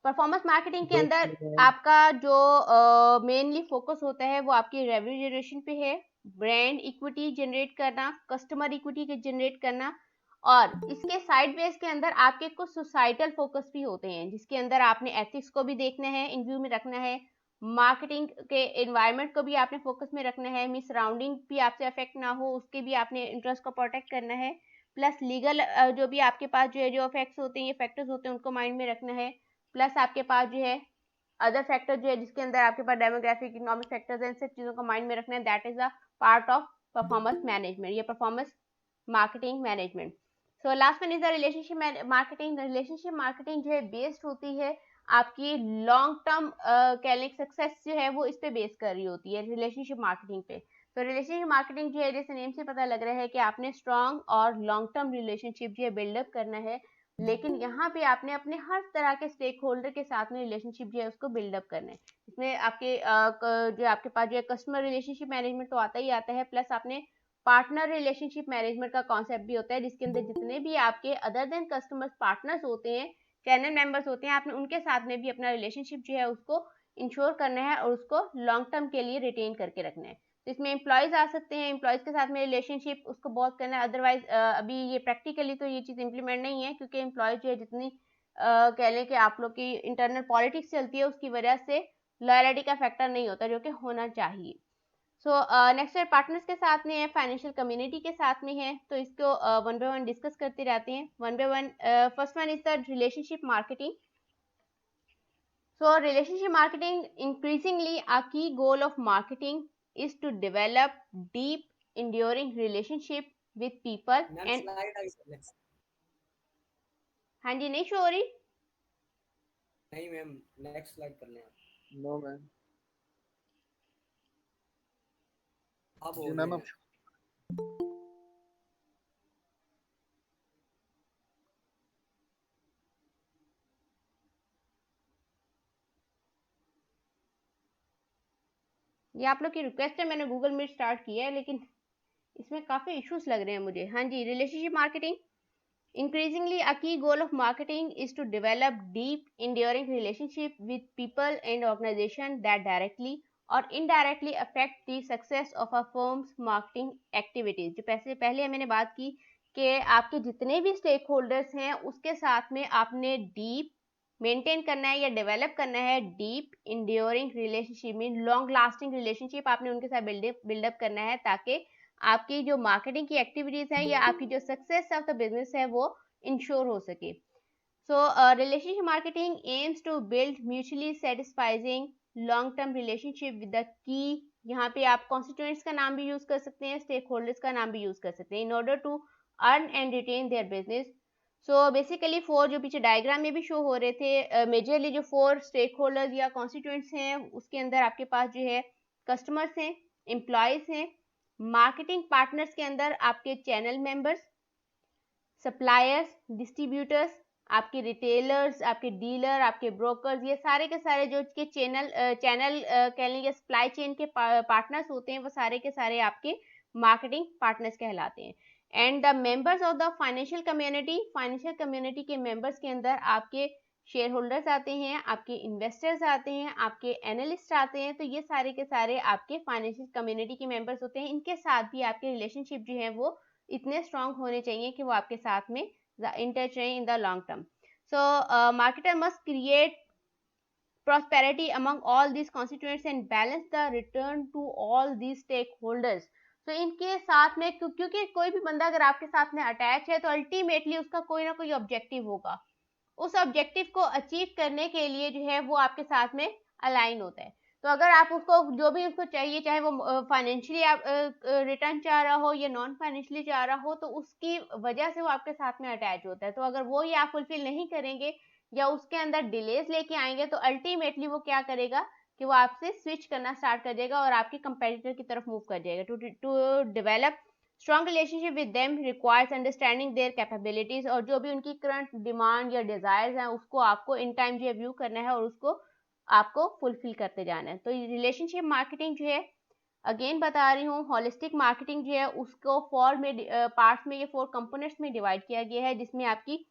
परफॉर्मेंस मार्केटिंग के अंदर मैम आपका जो मेनली फोकस होता है वो आपकी रेवेन्यू जनरेशन पे है, ब्रांड इक्विटी जनरेट करना, कस्टमर इक्विटी जनरेट करना, और इसके साइड बेस के अंदर आपके कुछ सोसाइटल फोकस भी होते हैं, जिसके अंदर आपने एथिक्स को भी देखना है, इन व्यू में रखना है, मार्केटिंग के एनवायरनमेंट को भी आपने फोकस में रखना है, मीन सराउंडिंग भी आपसे अफेक्ट ना हो उसके भी आपने इंटरेस्ट को प्रोटेक्ट करना है, प्लस लीगल जो भी आपके पास जो है जो इफेक्ट्स होते हैं, फैक्टर्स होते हैं, उनको माइंड में रखना है, प्लस आपके पास जो है अदर फैक्टर जो है जिसके अंदर आपके पास डेमोग्राफिक, इकोनॉमिक फैक्टर्स हैं, इन सब चीजों को माइंड में रखना है। That is a part of performance management या performance marketing management. So last one is the relationship marketing. Relationship marketing जो है बेस्ड होती है आपकी लॉन्ग टर्म कह लें सक्सेस जो है वो इस पे बेस कर रही होती है, रिलेशनशिप मार्केटिंग पे। तो रिलेशनशिप मार्केटिंग जो है जैसे नेम से पता लग रहा है कि आपने स्ट्रॉन्ग और लॉन्ग टर्म रिलेशनशिप जो है बिल्डअप करना है, लेकिन यहाँ पे आपने अपने हर तरह के स्टेक होल्डर के साथ में रिलेशनशिप जो है उसको बिल्डअप करना है। इसमें आपके जो आपके पास जो है कस्टमर रिलेशनशिप मैनेजमेंट तो आता ही आता है, प्लस आपने पार्टनर रिलेशनशिप मैनेजमेंट का कॉन्सेप्ट भी होता है, जिसके अंदर जितने भी आपके अदर देन कस्टमर्स पार्टनर्स होते हैं, चैनल मेंबर्स होते हैं, आपने उनके साथ में भी अपना रिलेशनशिप जो है उसको इंश्योर करना है और उसको लॉन्ग टर्म के लिए रिटेन करके रखना है। तो इसमें एम्प्लॉयज आ सकते हैं, एम्प्लॉयज के साथ में रिलेशनशिप उसको बहुत करना है। अदरवाइज अभी ये प्रैक्टिकली तो ये चीज़ इंप्लीमेंट नहीं है, क्योंकि एम्प्लॉयज जो है जितनी कह लें कि आप लोग की इंटरनल पॉलिटिक्स चलती है उसकी वजह से लॉयलिटी का फैक्टर नहीं होता, जो कि होना चाहिए। सो नेक्स्ट पार्टनर्स के साथ में है, फाइनेंशियल कम्युनिटी के साथ में है, तो इसको वन बाय वन डिस्कस करते रहते हैं, one by one. First one is the relationship marketing. So relationship marketing, increasingly a key goal of marketing is to develop deep enduring relationship with people ma'am and slide I sir next. हाँ जी, नहीं show हो रही? नहीं ma'am, next slide कर लें आप। No ma'am. अब हो जी रही मैम है। अब ये आप लोग की रिक्वेस्ट है, मैंने गूगल मीट स्टार्ट किया है, लेकिन इसमें काफ़ी इश्यूज लग रहे हैं मुझे। हाँ जी, relationship marketing. Increasingly, a key goal of marketing is to develop deep, enduring relationship with people and organizations that directly or indirectly affect the success of a firm's marketing activities. जो पहले मैंने बात की कि आपके जितने भी स्टेक होल्डर्स हैं उसके साथ में आपने डीप मेंटेन करना है या डेवलप करना है deep enduring relationship, mean long lasting relationship आपने उनके साथ बिल्डअप करना है, ताकि आपकी जो मार्केटिंग की एक्टिविटीज है या आपकी जो सक्सेस ऑफ द बिजनेस है वो इंश्योर हो सके. So relationship marketing aims to build mutually satisfying long term relationship with the key, यहाँ पे आप कॉन्स्टिट्यूएंट्स का नाम भी यूज कर सकते हैं, स्टेक होल्डर्स का नाम भी यूज कर सकते हैं, in order to earn and retain their business. So basically 4 जो पीछे डायग्राम में भी शो हो रहे थे, मेजरली जो 4 स्टेक होल्डर्स या कॉन्स्टिट्यूएंट्स हैं उसके अंदर आपके पास जो है कस्टमर्स हैं, एम्प्लॉयज हैं, मार्केटिंग पार्टनर्स के अंदर आपके चैनल मेंबर्स, सप्लायर्स, डिस्ट्रीब्यूटर्स, आपके रिटेलर्स, आपके डीलर, आपके ब्रोकर्स, ये सारे के सारे जो के चैनल कह लीजिए सप्लाई चेन के पार्टनर्स होते हैं, वो सारे के सारे आपके मार्केटिंग पार्टनर्स कहलाते हैं. And the members of the financial community के मेंबर्स के अंदर आपके शेयर होल्डर्स आते हैं, आपके इन्वेस्टर्स आते हैं, आपके एनालिस्ट आते हैं, तो ये सारे के सारे आपके फाइनेंशियल कम्युनिटी के मेंबर्स होते हैं. इनके साथ भी आपके रिलेशनशिप जो है वो इतने स्ट्रांग होने चाहिए कि वो आपके साथ में interchange in the long term. So marketer must create prosperity among all these constituents and balance the return to all these stakeholders. तो इनके साथ में क्योंकि कोई भी बंदा अगर आपके साथ में अटैच है तो अल्टीमेटली उसका कोई ना कोई ऑब्जेक्टिव होगा, उस ऑब्जेक्टिव को अचीव करने के लिए जो है वो आपके साथ में अलाइन होता है. तो अगर आप उसको जो भी उसको चाहिए, चाहे वो फाइनेंशियली रिटर्न चाह रहा हो या नॉन फाइनेंशियली चाह रहा हो, तो उसकी वजह से वो आपके साथ में अटैच होता है. तो अगर वो ही आप फुलफिल नहीं करेंगे या उसके अंदर डिलेज लेके आएंगे तो अल्टीमेटली वो क्या करेगा कि वो आपसे स्विच करना स्टार्ट कर देगा और आपके कंपेटिटर की तरफ मूव कर जाएगा. To develop strong relationship with them requires understanding their capabilities, और जो भी उनकी करंट डिमांड या डिजायर्स हैं उसको आपको इन टाइम जो है व्यू करना है और उसको आपको फुलफिल करते जाना है. तो रिलेशनशिप मार्केटिंग जो है, अगेन बता रही हूँ, होलिस्टिक मार्केटिंग जो है उसको 4 में पार्ट्स में, ये 4 कंपोनेंट्स में डिवाइड किया गया है, जिसमें आपकी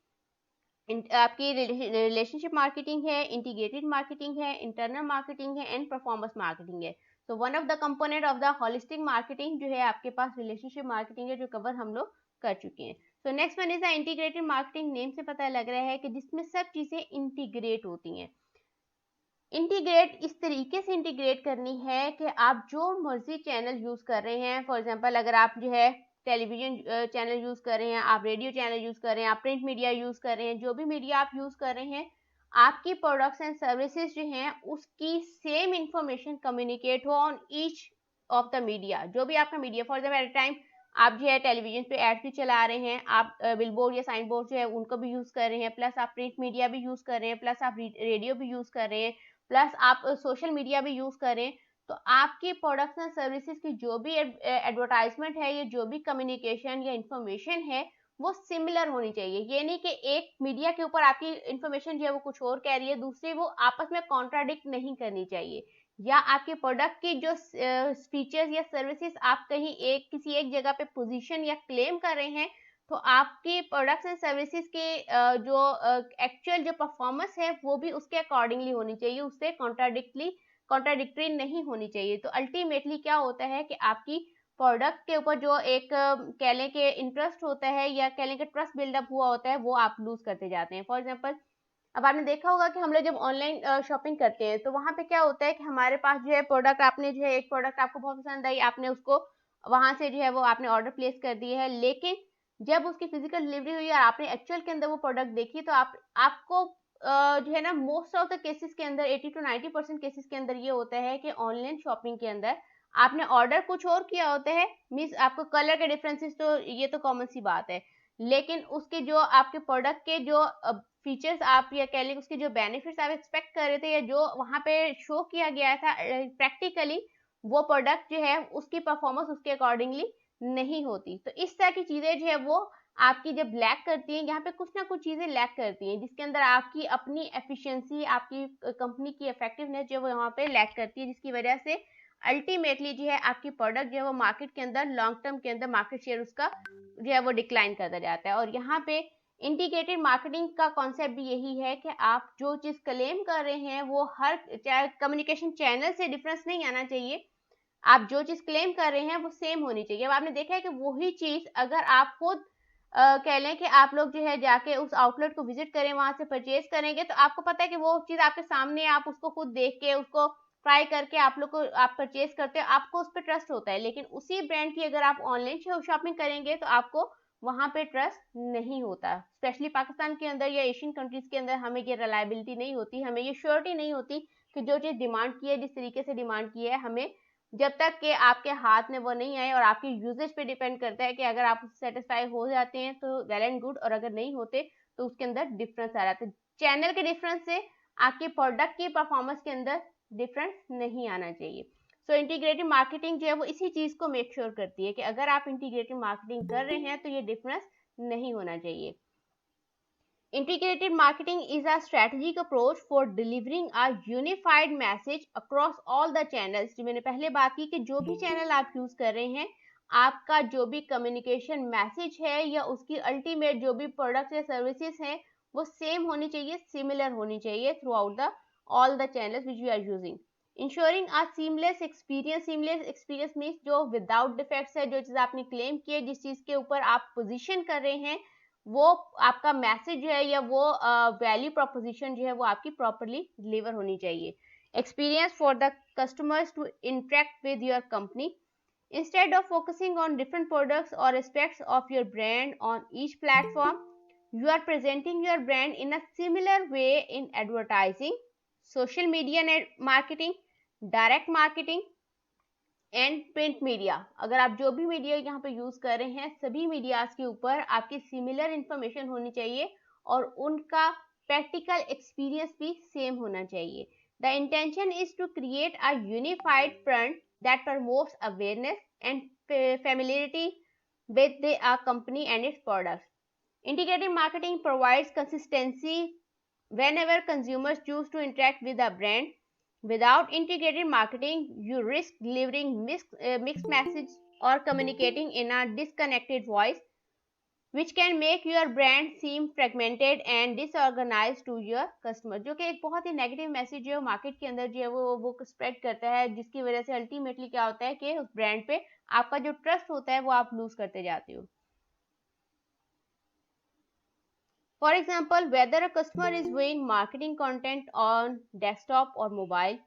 रिलेशनशिप मार्केटिंग है, इंटीग्रेटेड मार्केटिंग है, इंटरनल मार्केटिंग है एंड परफॉर्मेंस मार्केटिंग है. तो one of the component of the holistic marketing जो है आपके पास रिलेशनशिप मार्केटिंग है, जो कवर हम लोग कर चुके हैं. सो next one is the integrated marketing. Name से पता लग रहा है कि जिसमें सब चीजें इंटीग्रेट होती हैं. इंटीग्रेट इस तरीके से इंटीग्रेट करनी है कि आप जो मर्जी चैनल यूज कर रहे हैं, फॉर एग्जांपल अगर आप जो है टेलीविजन चैनल यूज कर रहे हैं, आप रेडियो चैनल यूज कर रहे हैं, आप प्रिंट मीडिया यूज कर रहे हैं, जो भी मीडिया आप यूज कर रहे हैं, आपकी प्रोडक्ट्स एंड सर्विसेज जो हैं उसकी सेम इंफॉर्मेशन कम्युनिकेट हो on each of the media. जो भी आपका media, for example at time आप जो है टेलीविजन पे एड भी चला रहे हैं, आप बिलबोर्ड या साइन बोर्ड जो है उनको भी यूज कर रहे हैं, प्लस आप प्रिंट मीडिया भी यूज कर रहे हैं, प्लस आप रेडियो भी यूज कर रहे हैं, प्लस आप सोशल मीडिया भी यूज करें, तो आपकी प्रोडक्ट्स एंड सर्विसेज की जो भी एडवर्टाइजमेंट है या जो भी कम्युनिकेशन या इंफॉर्मेशन है वो सिमिलर होनी चाहिए। ये नहीं कि एक मीडिया के ऊपर आपकी इंफॉर्मेशन जो है वो कुछ और कह रही है, दूसरी वो आपस में कॉन्ट्राडिक्ट नहीं करनी चाहिए, या आपके प्रोडक्ट की जो फीचर्स या सर्विसेज आप कहीं किसी एक जगह पे पोजीशन या क्लेम कर रहे हैं, तो आपकी प्रोडक्ट्स एंड सर्विसेज के जो एक्चुअल जो परफॉर्मेंस है वो भी उसके अकॉर्डिंगली होनी चाहिए, उससे कॉन्ट्राडिक्टरी नहीं होनी चाहिए। तो अल्टीमेटली क्या होता है कि आपकी प्रोडक्ट के ऊपर जो एक कह लें कि इंटरेस्ट होता है या कह लें कि ट्रस्ट बिल्डअप हुआ होता है, वो आप लूज करते जाते हैं। फॉर एग्जांपल, अब आपने देखा होगा कि हम लोग जब ऑनलाइन शॉपिंग करते हैं तो वहां पे क्या होता है कि हमारे पास जो है प्रोडक्ट, आपने जो है एक प्रोडक्ट आपको बहुत पसंद आई, आपने उसको वहां से जो है वो आपने ऑर्डर प्लेस कर दिए है, लेकिन जब उसकी फिजिकल डिलीवरी हुई और आपने एक्चुअल के अंदर वो प्रोडक्ट देखी, तो आपको जो है ना, मोस्ट ऑफ द केसेस के अंदर 80 to 90% केसेस के अंदर ये होता है कि ऑनलाइन शॉपिंग के अंदर आपने ऑर्डर कुछ और किया होता है, मीन्स आपको कलर के डिफरेंसेस तो ये तो कॉमन सी बात है, लेकिन उसके जो आपके प्रोडक्ट के जो फीचर्स आप या कह लें उसके जो बेनिफिट्स आप एक्सपेक्ट कर रहे थे या जो वहां पे शो किया गया था प्रैक्टिकली, वो प्रोडक्ट जो है उसकी परफॉर्मेंस उसके अकॉर्डिंगली नहीं होती। तो इस तरह की चीजें जो है वो आपकी जब लैक करती हैं, यहाँ पे कुछ ना कुछ चीजें लैक करती हैं, जिसके अंदर आपकी अपनी एफिशिएंसी, आपकी कंपनी की इफेक्टिवनेस जो है वो यहाँ पे लैक करती है, जिसकी वजह से अल्टीमेटली जो है आपकी प्रोडक्ट जो है वो मार्केट के अंदर लॉन्ग टर्म के अंदर मार्केट शेयर उसका जो है वो डिक्लाइन करता जाता है। और यहाँ पे इंटीग्रेटेड मार्केटिंग का कॉन्सेप्ट भी यही है कि आप जो चीज क्लेम कर रहे हैं वो हर कम्युनिकेशन चैनल से डिफरेंस नहीं आना चाहिए, आप जो चीज क्लेम कर रहे हैं वो सेम होनी चाहिए। अब आपने देखा है कि वही चीज अगर आप खुद कह लें कि आप लोग जो है जाके उस आउटलेट को विजिट करें, वहां से परचेज करेंगे, तो आपको पता है कि वो चीज आपके सामने, आप उसको खुद देख के उसको ट्राई करके आप लोग को आप परचेज करते हो, आपको उस पर ट्रस्ट होता है। लेकिन उसी ब्रांड की अगर आप ऑनलाइन शॉपिंग करेंगे तो आपको वहां पे ट्रस्ट नहीं होता। स्पेशली पाकिस्तान के अंदर या एशियन कंट्रीज के अंदर हमें ये रिलायबिलिटी नहीं होती, हमें ये श्योरिटी नहीं होती कि जो चीज डिमांड की है, जिस तरीके से डिमांड की है, हमें जब तक कि आपके हाथ में वो नहीं आए, और आपकी यूजेज पे डिपेंड करता है कि अगर आप उससे सेटिस्फाई हो जाते हैं तो वेल एंड गुड, और अगर नहीं होते तो उसके अंदर डिफरेंस आ रहा है। तो चैनल के डिफरेंस से आपके प्रोडक्ट की परफॉर्मेंस के अंदर डिफरेंस नहीं आना चाहिए। सो इंटीग्रेटेड मार्केटिंग जो है वो इसी चीज को मेक श्योर करती है कि अगर आप इंटीग्रेटेड मार्केटिंग कर रहे हैं तो ये डिफरेंस नहीं होना चाहिए। Integrated marketing is a strategic approach for delivering a unified message across all the channels। जो मैंने पहले बात की कि जो भी चैनल आप यूज कर रहे हैं, आपका जो भी कम्युनिकेशन मैसेज है या उसकी अल्टीमेट जो भी प्रोडक्ट्स या सर्विसेज हैं वो सेम होनी चाहिए, सिमिलर होनी चाहिए throughout the all the channels which we are using. Ensuring a seamless experience means जो विदाउट डिफेक्ट्स है, जो चीज आपने क्लेम की है, जिस चीज के ऊपर आप पोजिशन कर रहे हैं, वो आपका मैसेज जो है या वो वैल्यू प्रोपोजिशन जो है वो आपकी प्रॉपरली डिलीवर होनी चाहिए। Experience for the customers to interact with your company instead of focusing on different products और aspects of your brand on each platform, you are presenting your brand in a similar way in advertising, social media marketing, direct marketing and print media. अगर आप जो भी media यहाँ पे use कर रहे हैं, सभी मीडियाज के ऊपर आपकी सिमिलर इंफॉर्मेशन होनी चाहिए और उनका प्रैक्टिकल एक्सपीरियंस भी सेम होना चाहिए। The intention is to create a unified front that promotes awareness and familiarity with a company and its products. Integrated marketing provides consistency whenever consumers choose to interact with a brand. Without integrated marketing, you risk delivering mixed message or communicating in a disconnected voice, which can make your brand seem fragmented and disorganized to your customer। जो कि एक बहुत ही negative message जो है market के अंदर जो है वो स्प्रेड करता है, जिसकी वजह से अल्टीमेटली क्या होता है कि उस ब्रांड पे आपका जो ट्रस्ट होता है वो आप लूज करते जाते हो। For example, whether a customer is viewing marketing content on desktop or mobile,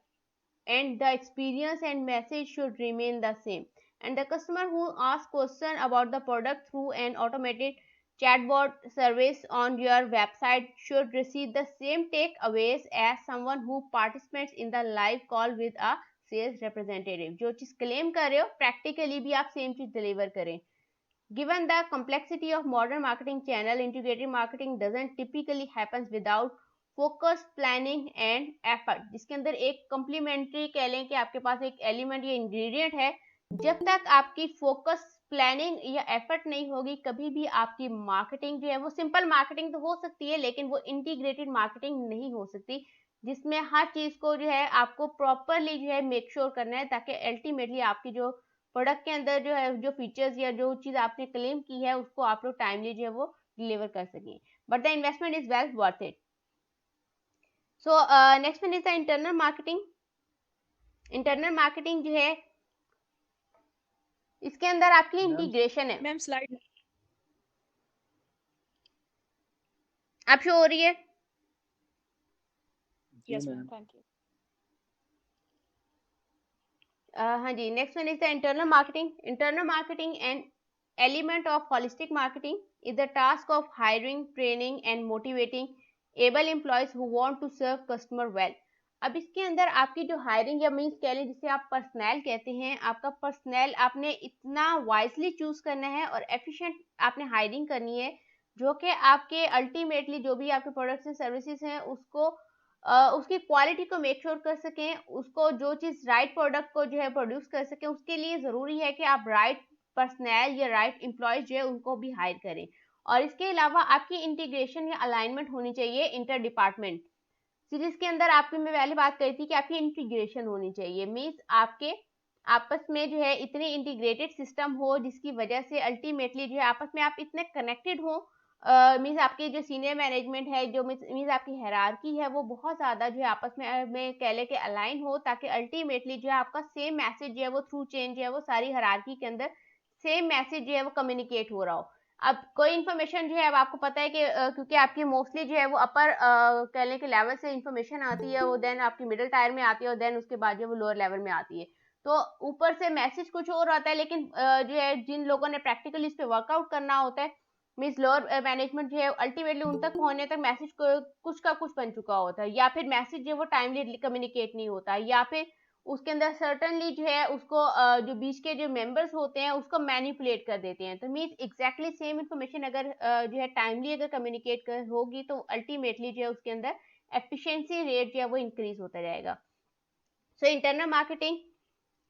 and the experience and message should remain the same. And the customer who asks question about the product through an automated chatbot service on your website should receive the same takeaways as someone who participates in the live call with a sales representative। जो चीज claim कर रहे हो practically भी आप same चीज deliver करें। Given the complexity of modern marketing channel, integrated marketing doesn't typically happens without focused planning and effort। जिसके अंदर एक complementary कह लें कि आपके पास एक element या ingredient है, जब तक आपकी focus प्लानिंग या एफर्ट नहीं होगी, कभी भी आपकी मार्केटिंग जो है वो सिंपल मार्केटिंग तो हो सकती है, लेकिन वो इंटीग्रेटेड मार्केटिंग नहीं हो सकती, जिसमें हर चीज को जो है आपको प्रॉपरली जो है मेक श्योर करना है, ताकि अल्टीमेटली आपकी जो प्रोडक्ट के अंदर जो है जो फीचर्स या जो चीज आपने क्लेम की है उसको आप लोग टाइमली जो है वो डिलीवर कर सकें, but the investment is well worth it. So next one is the internal marketing. Internal marketing जो है इसके अंदर आपकी मैम इंटीग्रेशन है. मैम स्लाइड आप शो हो रही है? जी yes ma'am, ma'am thank you. हाँ जी. Next one is the internal marketing. Internal marketing and element of holistic marketing is the task of hiring, training and motivating able employees who want to serve customer well. अब इसके अंदर आपकी जो hiring या means कह लें जिसे आप पर्सनल कहते हैं, आपका पर्सनल आपने इतना वाइजली चूज करना है और एफिशिएंट आपने हायरिंग करनी है, जो कि आपके अल्टीमेटली जो भी आपके प्रोडक्ट्स एंड सर्विसेज हैं उसको उसकी क्वालिटी को मेक श्योर कर सकें, उसको जो चीज़ राइट प्रोडक्ट को जो है प्रोड्यूस कर सकें, उसके लिए ज़रूरी है कि आप राइट पर्सनल या राइट एम्प्लॉयज जो है उनको भी हायर करें. और इसके अलावा आपकी इंटीग्रेशन या अलाइनमेंट होनी चाहिए इंटर डिपार्टमेंट सीरीज के अंदर. आपकी मैं पहले बात करी थी कि आपकी इंटीग्रेशन होनी चाहिए, मीन्स आपके आपस में जो है इतने इंटीग्रेटेड सिस्टम हो जिसकी वजह से अल्टीमेटली जो है आपस में आप इतने कनेक्टेड हो, मीन्स आपकी जो सीनियर मैनेजमेंट है, जो मीन्स आपकी हायरार्की है वो बहुत ज़्यादा जो है आपस में कह ले के अलाइन हो, ताकि अल्टीमेटली जो है आपका सेम मैसेज जो है वो थ्रू चेंज जो है वो सारी हायरार्की के अंदर सेम मैसेज जो है वो कम्युनिकेट हो रहा हो. अब कोई इन्फॉर्मेशन जो है अब आपको पता है कि क्योंकि आपकी मोस्टली जो है वो अपर कहने के लेवल से इन्फॉर्मेशन आती है, वो देन आपकी मिडिल टायर में आती है और देन उसके बाद जो वो लोअर लेवल में आती है. तो ऊपर से मैसेज कुछ और आता है, लेकिन जो है जिन लोगों ने प्रैक्टिकली इस पे वर्कआउट करना होता है, मीन्स लोअर मैनेजमेंट जो है अल्टीमेटली उन तक पहुंचने तक मैसेज कुछ का कुछ बन चुका होता है, या फिर मैसेज जो है वो टाइमली कम्युनिकेट नहीं होता, या फिर उसके अंदर सर्टनली जो है उसको जो बीच के जो मेंबर्स होते हैं उसको मैनिपुलेट कर देते हैं. तो मीन्स एग्जैक्टली सेम इन्फॉर्मेशन अगर जो है टाइमली अगर कम्युनिकेट होगी तो अल्टीमेटली जो है उसके अंदर एफिशिएंसी रेट जो है वो इंक्रीज होता जाएगा. So internal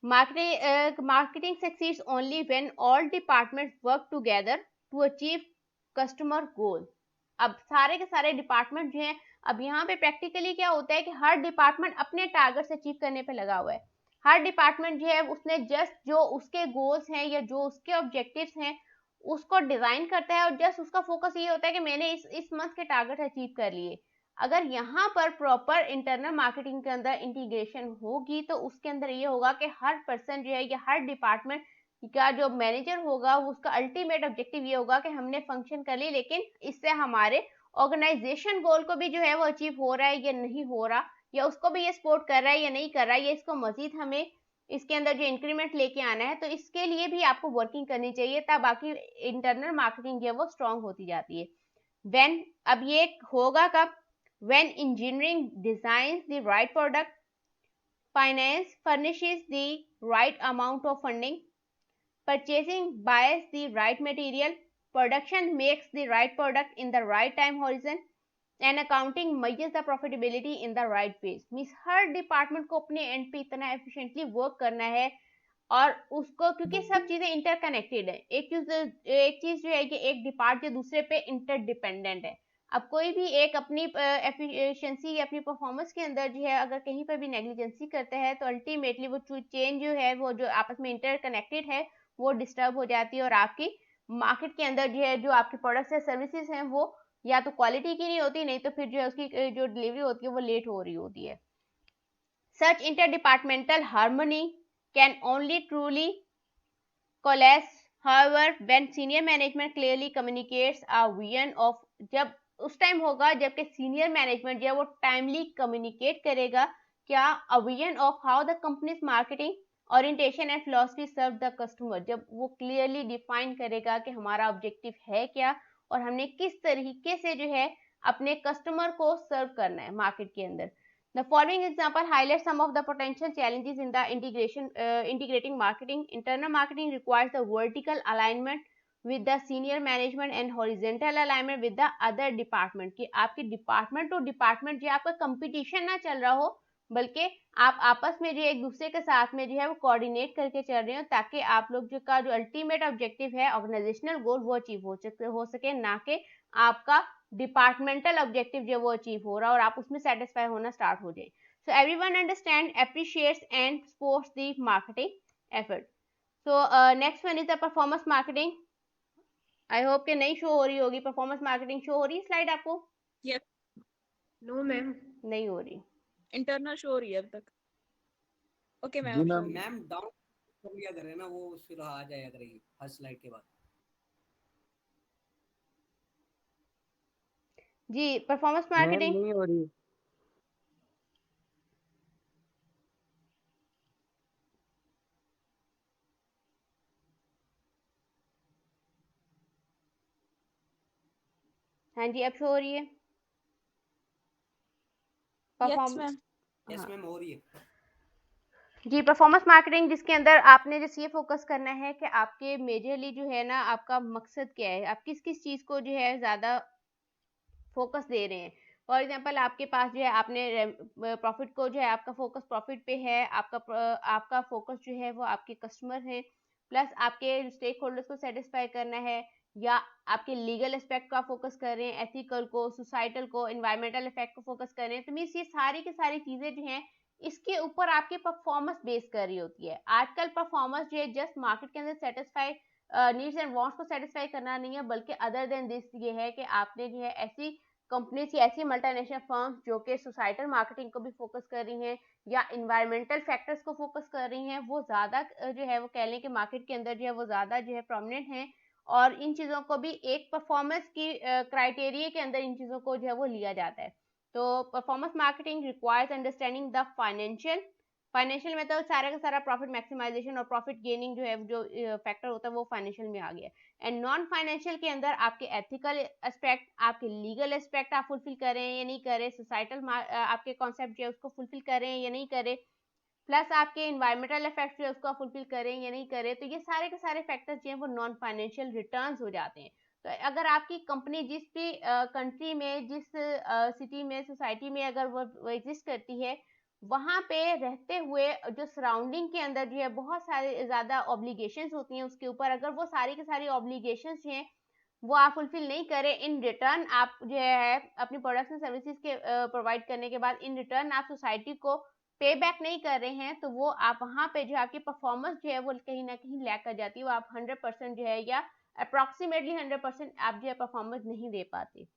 marketing succeeds only when all departments work together to achieve customer goal. अब सारे के सारे डिपार्टमेंट जो हैं, अब यहाँ पे प्रैक्टिकली क्या होता है कि हर डिपार्टमेंट अपने टारगेट अचीव करने पे लगा हुआ है. हर डिपार्टमेंट जो है उसने जस्ट जो उसके गोल्स हैं या जो उसके ऑब्जेक्टिव्स हैं उसको डिजाइन करता है और जस्ट उसका फोकस ये होता है कि मैंने इस मंथ के टारगेट अचीव कर लिए. अगर यहाँ पर प्रॉपर इंटरनल मार्केटिंग के अंदर इंटीग्रेशन होगी तो उसके अंदर ये होगा कि हर पर्सन जो है या हर डिपार्टमेंट का जो मैनेजर होगा उसका अल्टीमेट ऑब्जेक्टिव ये होगा कि हमने फंक्शन कर ली, लेकिन इससे हमारे ऑर्गेनाइजेशन गोल को भी जो है वो अचीव हो रहा है या नहीं हो रहा, या उसको भी ये सपोर्ट कर रहा है या नहीं कर रहा है, या इसको मजीद हमें इसके अंदर जो इंक्रीमेंट लेके आना है, तो इसके लिए भी आपको वर्किंग करनी चाहिए, तब बाकी इंटरनल मार्केटिंग जो है वो स्ट्रांग होती जाती है. व्हेन अब ये होगा कब? When engineering designs the right product, finance furnishes the right amount of funding, purchasing buys the right material, production makes the right product in the right time horizon, and accounting measures the profitability in the right ways. Means her department को अपने and पे इतना efficiently work करना है, और उसको क्योंकि सब चीजें इंटरकनेक्टेड है, एक चीज जो है कि एक डिपार्टमेंट दूसरे पे इंटरडिपेंडेंट है. अब कोई भी एक अपनी एफिशिएंसी या अपनी परफॉर्मेंस के अंदर जो है अगर कहीं पर भी नेग्लिजेंसी करता है तो अल्टीमेटली वो चेंज जो है वो जो आपस में इंटरकनेक्टेड है वो डिस्टर्ब हो जाती है, और आपकी मार्केट के अंदर जो है जो आपके प्रोडक्ट्स या सर्विसेज हैं वो या तो क्वालिटी की नहीं होती, नहीं तो फिर जो है उसकी जो डिलीवरी होती है वो लेट हो रही होती है. सच इंटरडिपार्टमेंटल harmony can only truly coalesce, however, when senior management clearly communicates a vision of, जब उस टाइम होगा जबकि सीनियर मैनेजमेंट जो है वो टाइमली कम्युनिकेट करेगा क्या a vision of how the company's marketing orientation and philosophy serve the customer. जब वो क्लियरली डिफाइन करेगा कि हमारा ऑब्जेक्टिव है क्या और हमने किस तरीके से जो है अपने कस्टमर को सर्व करना है मार्केट के अंदर. The following example highlights some of the potential challenges in the integrating marketing. Internal marketing requires the vertical alignment with the senior management and horizontal alignment with the other department. कि आपके department to department जो आपका competition ना चल रहा हो, बल्कि आप आपस में जो एक दूसरे के साथ में जो है वो कोऑर्डिनेट करके चल रहे हो, ताकि आप लोग जो का जो अल्टीमेट ऑब्जेक्टिव है ऑर्गेनाइजेशनल गोल वो अचीव हो सके, ना कि आपका डिपार्टमेंटल ऑब्जेक्टिव जो वो अचीव हो रहा है और आप उसमें सेटिस्फाई होना स्टार्ट हो जाए. So everyone understand, appreciates and supports the marketing effort. So next one is the performance marketing. I hope कि नहीं शो हो रही होगी. परफॉर्मेंस मार्केटिंग शो हो रही है स्लाइड आपको? Yep. No ma'am. नहीं हो रही. इंटरनल शो हो रही है अब तक. Okay ma'am. जी अब show मैम. हो रही है. मैम डाउन कर लिया करें ना, वो फिर आ जाया करेगी फर्स्ट स्लाइड के बाद. जी परफॉर्मेंस मैम मार्केटिंग. नहीं हो रही. हाँ जी अब शो हो रही है. Yes perform ma'am. यस हाँ मैम हो रही है. जी परफॉर्मेंस मार्केटिंग, जिसके अंदर आपने जैसे ये फोकस करना है कि आपके मेजरली जो है ना आपका मकसद क्या है, आप किस किस चीज़ को जो है ज़्यादा फोकस दे रहे हैं. फॉर एग्जांपल आपके पास जो है आपने प्रॉफिट को जो है आपका फोकस प्रॉफिट पे है, आपका फोकस जो है वो आपके कस्टमर हैं, प्लस आपके स्टेक होल्डर्स को सेटिस्फाई करना है, या आपके लीगल एस्पेक्ट का फोकस कर रहे हैं, एथिकल को, सोसाइटल को, एनवायरमेंटल इफेक्ट को फोकस कर रहे हैं. तो मीन्स ये सारी की सारी चीजें जो हैं इसके ऊपर आपकी परफॉर्मेंस बेस कर रही होती है. आजकल परफॉर्मेंस जो है जस्ट मार्केट के अंदर सेटिस्फाई नीड्स एंड वांट्स को सेटिस्फाई करना नहीं है, बल्कि अदर देन दिस ये है कि आपने जो है ऐसी कंपनीज या ऐसी मल्टीनेशनल फर्म्स जो कि सोसाइटल मार्केटिंग को भी फोकस कर रही हैं या इन्वायरमेंटल फैक्टर्स को फोकस कर रही हैं, वो ज़्यादा जो है वो कह लें कि मार्केट के अंदर जो है वो ज़्यादा जो है प्रोमिनेंट हैं, और इन चीज़ों को भी एक परफॉर्मेंस की क्राइटेरिया के अंदर इन चीज़ों को जो है वो लिया जाता है. तो performance marketing requires understanding the financial में तो सारा का सारा प्रॉफिट मैक्सिमाइजेशन और प्रॉफिट गेनिंग जो है जो फैक्टर होता है वो फाइनेंशियल में आ गया. एंड नॉन फाइनेंशियल के अंदर आपके एथिकल एस्पेक्ट, आपके लीगल एस्पेक्ट आप फुलफिल करें या नहीं करें, सोसाइटल आपके कॉन्सेप्ट जो है उसको फुलफिल करें या नहीं करें, प्लस आपके इन्वायरमेंटल इफेक्ट जो है उसको फुलफिल करें या नहीं करें. तो ये सारे के सारे फैक्टर्स जो हैं वो नॉन फाइनेंशियल रिटर्न्स हो जाते हैं. तो अगर आपकी कंपनी जिस भी कंट्री में, जिस सिटी में, सोसाइटी में अगर वो एग्जिस्ट करती है, वहाँ पे रहते हुए जो सराउंडिंग के अंदर जो है बहुत सारे ज़्यादा ऑब्लिगेशंस होती हैं उसके ऊपर, अगर वो सारी की सारी ऑब्लिगेशंस जो हैं वो आप फुलफिल नहीं करें, इन रिटर्न आप जो है अपनी प्रोडक्ट्स एंड सर्विसेज के प्रोवाइड करने के बाद इन रिटर्न आप सोसाइटी को पे बैक नहीं कर रहे हैं, तो वो आप वहाँ पे जो आपकी परफॉर्मेंस जो है वो कहीं ना कहीं लैग कर जाती है. वो आप 100% जो है या अप्रॉक्सीमेटली 100% आप जो है परफॉर्मेंस नहीं दे पाते.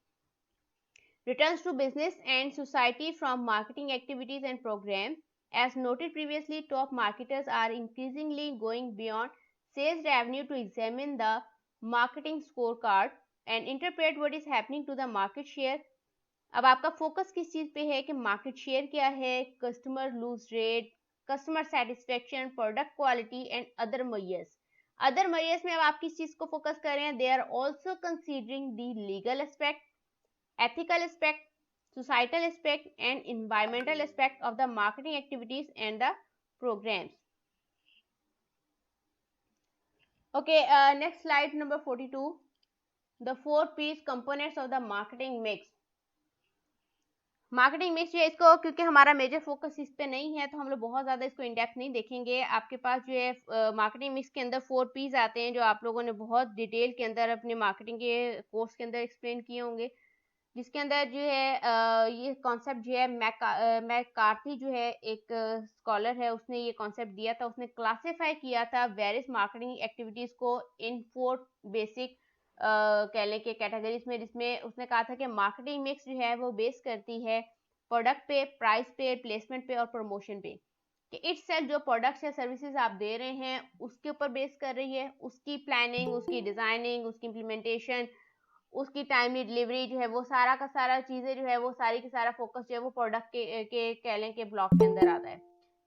Returns to business and society from marketing activities and programs. As noted previously, top marketers are increasingly going beyond sales revenue to examine the marketing scorecard and interpret what is happening to the market share. अब आपका focus किस चीज पे है कि market share क्या है, customer lose rate, customer satisfaction, product quality and other measures. Other measures में अब आप किस चीज को फोकस कर रहे हैं? They are also considering the legal aspect, ethical aspect, societal aspect and environmental aspect of the marketing activities and the programs. Okay, next slide number 42. The 4 P's components of the marketing mix. Marketing mix जो है इसको, क्योंकि हमारा major focus इस पे नहीं है तो हम लोग बहुत ज़्यादा इसको इनडेप्थ नहीं देखेंगे. आपके पास जो है मार्केटिंग मिक्स के अंदर 4 P's आते हैं जो आप लोगों ने बहुत डिटेल के अंदर अपने मार्केटिंग के कोर्स के अंदर एक्सप्लेन किए होंगे, जिसके अंदर जो है ये कॉन्सेप्ट जो है मैकार्थी जो है एक स्कॉलर है, उसने ये कॉन्सेप्ट दिया था. उसने क्लासिफाई किया था वेरियस मार्केटिंग एक्टिविटीज़ को इन 4 बेसिक कह लें कि कैटेगरीज में, जिसमें उसने कहा था कि मार्केटिंग मिक्स जो है वो बेस करती है प्रोडक्ट पे, प्राइस पे, प्लेसमेंट पे और प्रमोशन पे. कि इटसेल्फ जो प्रोडक्ट्स या सर्विसेज आप दे रहे हैं उसके ऊपर बेस कर रही है, उसकी प्लानिंग, उसकी डिज़ाइनिंग, उसकी इम्प्लीमेंटेशन, उसकी टाइमली डिलीवरी जो है वो सारा का सारा चीज़ें जो है वो सारी की सारा फोकस जो है वो प्रोडक्ट के कह लें कि ब्लॉक के अंदर आता है.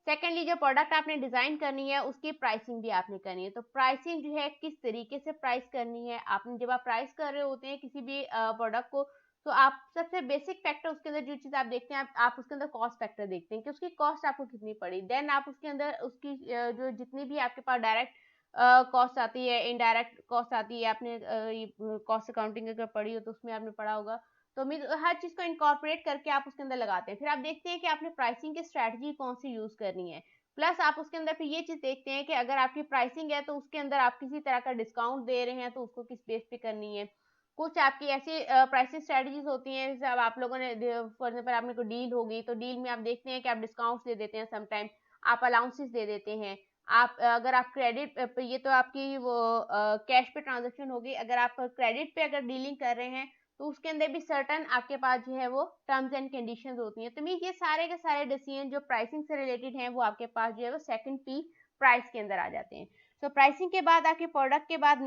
सेकेंडली जो प्रोडक्ट आपने डिज़ाइन करनी है उसकी प्राइसिंग भी आपने करनी है. तो प्राइसिंग जो है किस तरीके से प्राइस करनी है, आपने जब आप प्राइस कर रहे होते हैं किसी भी प्रोडक्ट को, तो आप सबसे बेसिक फैक्टर उसके अंदर जो चीज़ आप देखते हैं, आप उसके अंदर कॉस्ट फैक्टर देखते हैं कि उसकी कॉस्ट आपको कितनी पड़ी. देन आप उसके अंदर उसकी जो जितनी भी आपके पास डायरेक्ट कॉस्ट आती है, इनडायरेक्ट कॉस्ट आती है, आपने कॉस्ट अकाउंटिंग अगर पढ़ी हो तो उसमें आपने पढ़ा होगा, तो हर चीज़ को इनकॉर्पोरेट करके आप उसके अंदर लगाते हैं। फिर आप देखते हैं कि आपने प्राइसिंग की स्ट्रैटेजी कौन सी यूज़ करनी है, प्लस आप उसके अंदर फिर ये चीज़ देखते हैं कि अगर आपकी प्राइसिंग है तो उसके अंदर आप किसी तरह का डिस्काउंट दे रहे हैं तो उसको किस बेस पे करनी है। कुछ आपकी ऐसी प्राइसिंग स्ट्रैटेजीज होती हैं, जैसे अब आप लोगों ने फॉर एग्जाम्पल आपने कोई डील होगी तो डील में आप देखते हैं कि आप डिस्काउंट्स दे देते हैं, समटाइम आप अलाउंसेस दे देते हैं। आप अगर आप क्रेडिट ये तो आपकी वो कैश पे ट्रांजेक्शन होगी, अगर आप क्रेडिट पे अगर डीलिंग कर रहे हैं तो उसके अंदर भी सर्टन आपके पास जो है वो टर्म्स एंड कंडीशंस होती हैं। तो मीन ये सारे के सारे डिसीजन जो प्राइसिंग से रिलेटेड हैं वो आपके पास जो है वो सेकंड पी प्राइस के अंदर आ जाते हैं। तो प्राइसिंग के बाद आपके प्रोडक्ट के बाद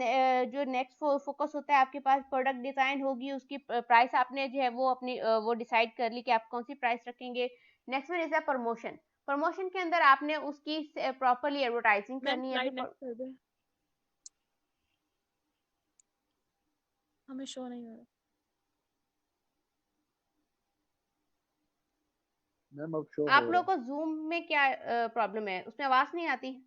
जो नेक्स्ट फोकस होता है आपके पास प्रोडक्ट डिजाइन होगी, उसकी प्राइस आपने जो है वो अपनी वो डिसाइड कर ली कि आप कौन सी प्राइस रखेंगे। Next one is a promotion. Promotion के अंदर आपने उसकी प्रॉपरली एडवर्टाइजिंग मैम करनी है। स्लाइड नेक्स्ट कर दे, हमें शो नहीं हो रहा। मैम अब शो आप हो लोग रहा को जूम में क्या प्रॉब्लम है, उसमें आवाज नहीं आती? है।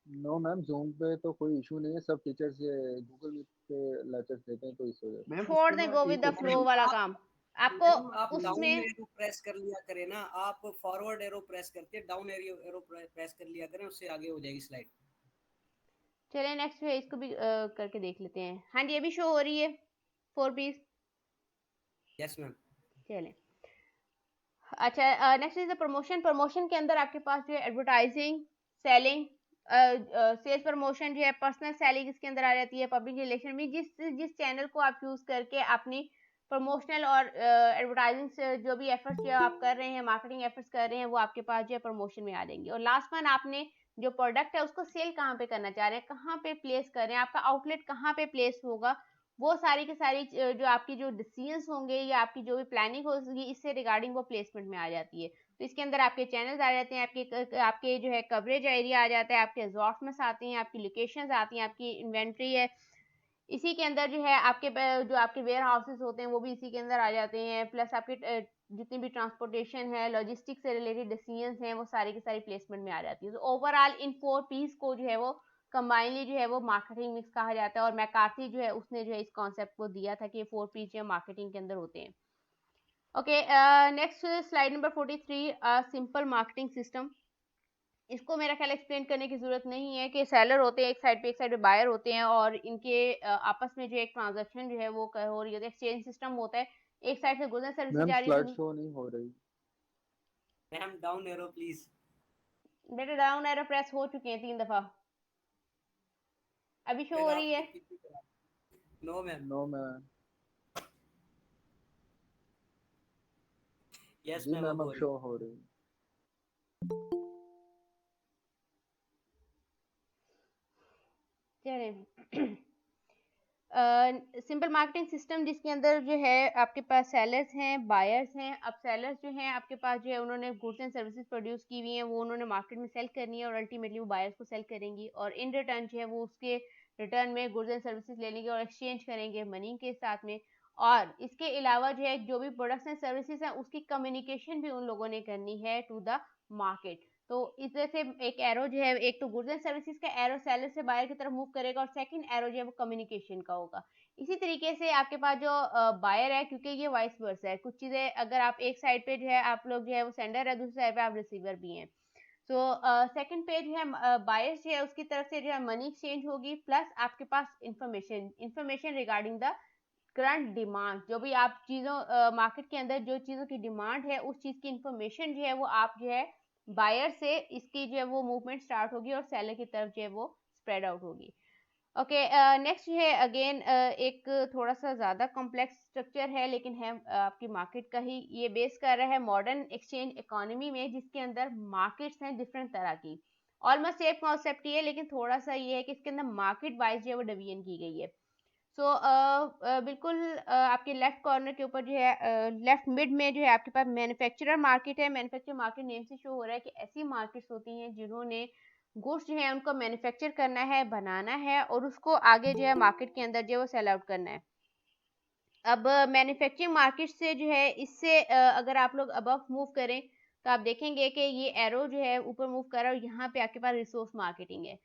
नो मैम, जूम पे तो कोई इशू नहीं है, सब टीचर्स गूगल मीट पे लेक्चर्स देते हैं तो इस वजह से। मैम छोड़ उसमें दें, ना गो विद एक द फ्लो ऑप्शन वाला आप काम आपको मैम आप डाउन उसमें। एरो प्रेस कर लिया करें ना, आप फॉरवर्ड एरो प्रेस करके डाउन एरो प्रेस कर लिया करें, उससे आगे हो जाएगी स्लाइड। चलिए नेक्स्ट है, इसको भी करके देख लेते हैं। हाँ जी, ये भी शो हो रही है 4 पीस। Yes ma'am. चलें, अच्छा next is the promotion. Promotion के अंदर आपके पास जो है एडवर्टाइजिंग, सेलिंग, सेल्स प्रमोशन जो है, पर्सनल सेलिंग इसके अंदर आ जाती है, पब्लिक रिलेशन में जिस जिस चैनल को आप यूज करके अपनी प्रमोशनल और एडवर्टाइजिंग से जो भी एफर्ट्स जो आप कर रहे हैं, मार्केटिंग एफर्ट्स कर रहे हैं, वो आपके पास जो है प्रमोशन में आ जाएंगे। और लास्ट वन, आपने जो प्रोडक्ट है उसको सेल कहाँ पे करना चाह रहे हैं, कहाँ पे प्लेस कर रहे हैं, आपका आउटलेट कहाँ पे प्लेस होगा, वो सारी की सारी जो आपकी जो डिसीजंस होंगे या आपकी जो भी प्लानिंग होगी इससे रिगार्डिंग वो प्लेसमेंट में आ जाती है। तो इसके अंदर आपके चैनल्स आ जाते हैं, आपके जो है कवरेज एरिया आ जाता है, आपके असॉर्टमेंट्स आते हैं, आपकी लोकेशंस आती हैं, आपकी इन्वेंट्री है। इसी के अंदर जो है आपके जो आपके वेयर हाउसेस होते हैं वो भी इसी के अंदर आ जाते हैं, प्लस आपके जितनी भी ट्रांसपोर्टेशन है, लॉजिस्टिक्स से रिलेटेड डिसीजंस हैं, वो सारी की सारी प्लेसमेंट में आ जाती है। तो ओवरऑल इन 4 पीस को जो है वो कंबाइनली जो है वो मार्केटिंग मिक्स कहा जाता है। और मैकार्थी जो है उसने जो है इस कॉन्सेप्ट को दिया था कि 4 पीस जो है मार्केटिंग के अंदर होते हैं। Okay, next slide number 43, simple marketing system. इसको मेरा ख्याल एक्सप्लेन करने की जरूरत नहीं है कि सेलर होते हैं एक साइड पे बायर होते हैं, और इनके आपस में जो एक ट्रांजैक्शन जो है वो हो रही होती है, एक्सचेंज सिस्टम होता है, एक साइड से गुड्स एंड सर्विसेज मैम जा रही स्लाइड है। शो नहीं हो रही। Ma'am down arrow please. बेटा डाउन एरो प्रेस हो चुके हैं 3 दफा, अभी शो हो रही है? No ma'am. No ma'am. Yes जी मैम मैम अब हो अब रही। शो हो रही। चलिए, सिंपल मार्केटिंग सिस्टम जिसके अंदर जो है आपके पास सेलर्स हैं, बायर्स हैं। अब सेलर्स जो हैं आपके पास जो है उन्होंने गुड्स एंड सर्विसेज प्रोड्यूस की हुई हैं, वो उन्होंने मार्केट में सेल करनी है और अल्टीमेटली वो बायर्स को सेल करेंगी, और इन रिटर्न जो है वो उसके रिटर्न में गुड्स एंड सर्विसेज ले लेंगे और एक्सचेंज करेंगे मनी के साथ में। और इसके अलावा जो है जो भी प्रोडक्ट्स एंड सर्विसेज हैं उसकी कम्युनिकेशन भी उन लोगों ने करनी है टू द मार्केट। तो इस तरह से एक एरो जो है, एक तो गुड्स एंड सर्विसेज का एरो सेलर से बायर की तरफ मूव करेगा, और सेकंड एरो जो है वो कम्युनिकेशन का होगा। इसी तरीके से आपके पास जो बायर है, क्योंकि ये वाइस वर्सा है, कुछ चीजें अगर आप एक साइड पे जो है आप लोग जो है वो सेंडर है, दूसरी साइड पे आप रिसीवर भी हैं। सो सेकंड पे जो है बायर्स जो है उसकी तरफ से जो है मनी एक्सचेंज होगी, प्लस आपके पास information regarding the current demand, जो भी आप चीजों मार्केट के अंदर जो चीजों की डिमांड है उस चीज की इंफॉर्मेशन जो है वो आप जो है बायर से इसकी जो है वो मूवमेंट स्टार्ट होगी और सेलर की तरफ जो है वो स्प्रेड आउट होगी। ओके, नेक्स्ट जो है अगेन एक थोड़ा सा ज़्यादा कॉम्प्लेक्स स्ट्रक्चर है, लेकिन है आपकी मार्केट का ही, ये बेस कर रहा है मॉडर्न एक्सचेंज इकोनॉमी में, जिसके अंदर मार्केट्स हैं डिफरेंट तरह की। ऑलमोस्ट सेम कॉन्सेप्ट ही है, लेकिन थोड़ा सा ये है कि इसके अंदर मार्केट वाइज जो है वो डिवीजन की गई है। सो बिल्कुल आपके लेफ्ट कॉर्नर के ऊपर जो है लेफ्ट मिड में जो है आपके पास मैन्युफैक्चरर मार्केट है। मैन्युफैक्चरर मार्केट नेम से शो हो रहा है कि ऐसी मार्केट्स होती हैं जिन्होंने गुड्स जो है उनको मैन्युफैक्चर करना है, बनाना है, और उसको आगे जो है मार्केट के अंदर जो है वो सेल आउट करना है। अब मैन्युफैक्चरिंग मार्केट से जो है इससे अगर आप लोग अबव मूव करें तो आप देखेंगे कि ये एरो जो है ऊपर मूव कर रहा है और यहाँ पे आपके पास रिसोर्स मार्केटिंग है।